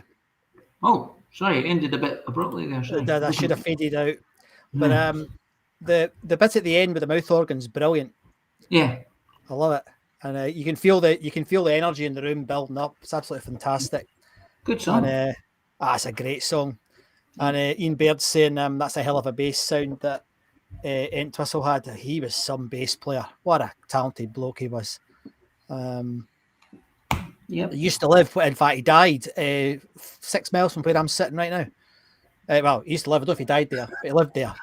Oh, sorry, it ended a bit abruptly there. Sorry. That should have faded out. But Yeah. the bit at the end with the mouth organ's brilliant. Yeah. I love it, and you can feel the energy in the room building up. It's absolutely fantastic. Good song. And it's a great song. And Ian Baird's saying that's a hell of a bass sound that Entwistle had. He was some bass player. What a talented bloke he was. Yep. He used to live. In fact, he died 6 miles from where I'm sitting right now. Well, he used to live. I don't know if he died there, but he lived there.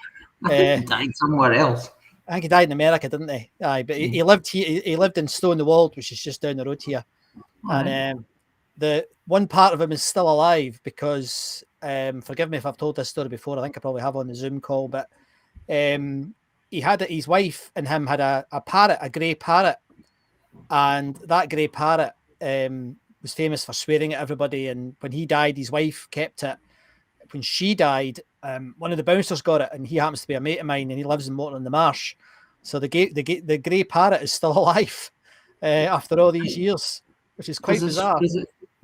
He died somewhere else. I think he died in America, didn't he? Aye, but he lived here. He lived in Stone-the-Wold, which is just down the road here. And the one part of him is still alive because, forgive me if I've told this story before. I think I probably have on the Zoom call, but he had his wife and him had a parrot, a grey parrot, and that grey parrot was famous for swearing at everybody. And when he died, his wife kept it. When she died, one of the bouncers got it, and he happens to be a mate of mine, and he lives in Morton in the Marsh. So the grey parrot is still alive after all these years, which is quite bizarre.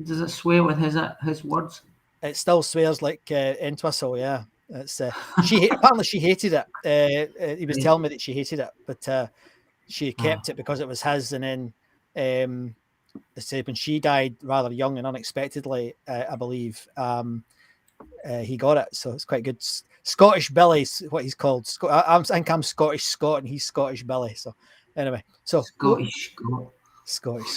Does it swear with his words? It still swears like Entwistle, yeah. It's apparently she hated it. He was telling me that she hated it, but she kept it because it was his. And then they said when she died rather young and unexpectedly, I believe, he got it. So it's quite good. Scottish Billy's what he's called. I think I'm Scottish Scot and he's Scottish Billy. So anyway, so Scottish Scot.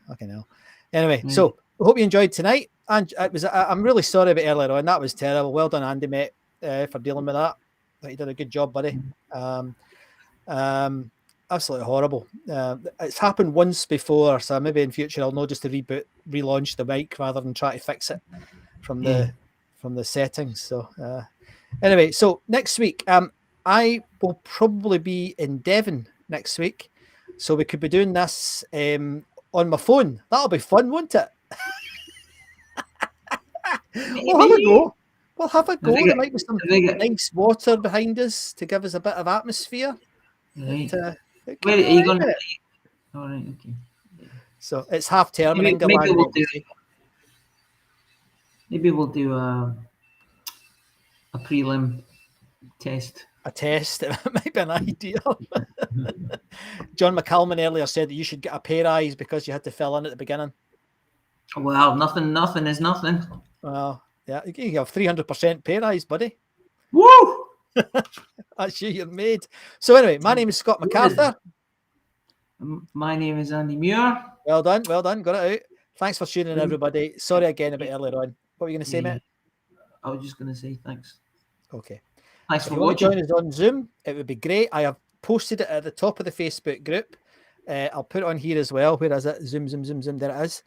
Fucking hell. Anyway, so I hope you enjoyed tonight. And I'm really sorry about earlier on. That was terrible. Well done, Andy, mate, for dealing with that. You did a good job, buddy. Absolutely horrible. It's happened once before, so maybe in future I'll know just to relaunch the mic rather than try to fix it from the settings. So anyway, so next week I will probably be in Devon next week, so we could be doing this on my phone. That'll be fun, won't it? We'll have a go. There might be some nice water behind us to give us a bit of atmosphere. Right. Where are you going? All right, okay. So it's half term in England. Maybe we'll do a prelim test. A test. It might be an idea. John McCalman earlier said that you should get a pay rise because you had to fill in at the beginning. Well, nothing is nothing. Well, yeah, you have 300% pay rise, buddy. Woo! That's you're made. So anyway, my name is Scott MacArthur. My name is Andy Muir. Well done, got it out. Thanks for tuning in, everybody. Sorry again a bit earlier on. What were you going to say, mate? I was just going to say thanks. Okay. Thanks if for you want watching. to join us on Zoom, it would be great. I have posted it at the top of the Facebook group. I'll put it on here as well. Where is it? Zoom. There it is.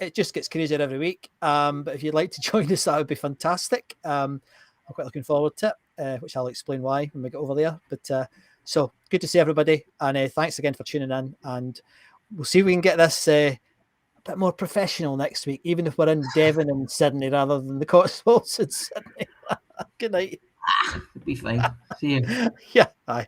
It just gets crazier every week. But if you'd like to join us, that would be fantastic. I'm quite looking forward to it, which I'll explain why when we get over there. But so good to see everybody. And thanks again for tuning in. And we'll see if we can get this a bit more professional next week, even if we're in Devon and Sydney rather than the Cotswolds in Sydney. Good night. It'll be fine. See you. Yeah. Bye.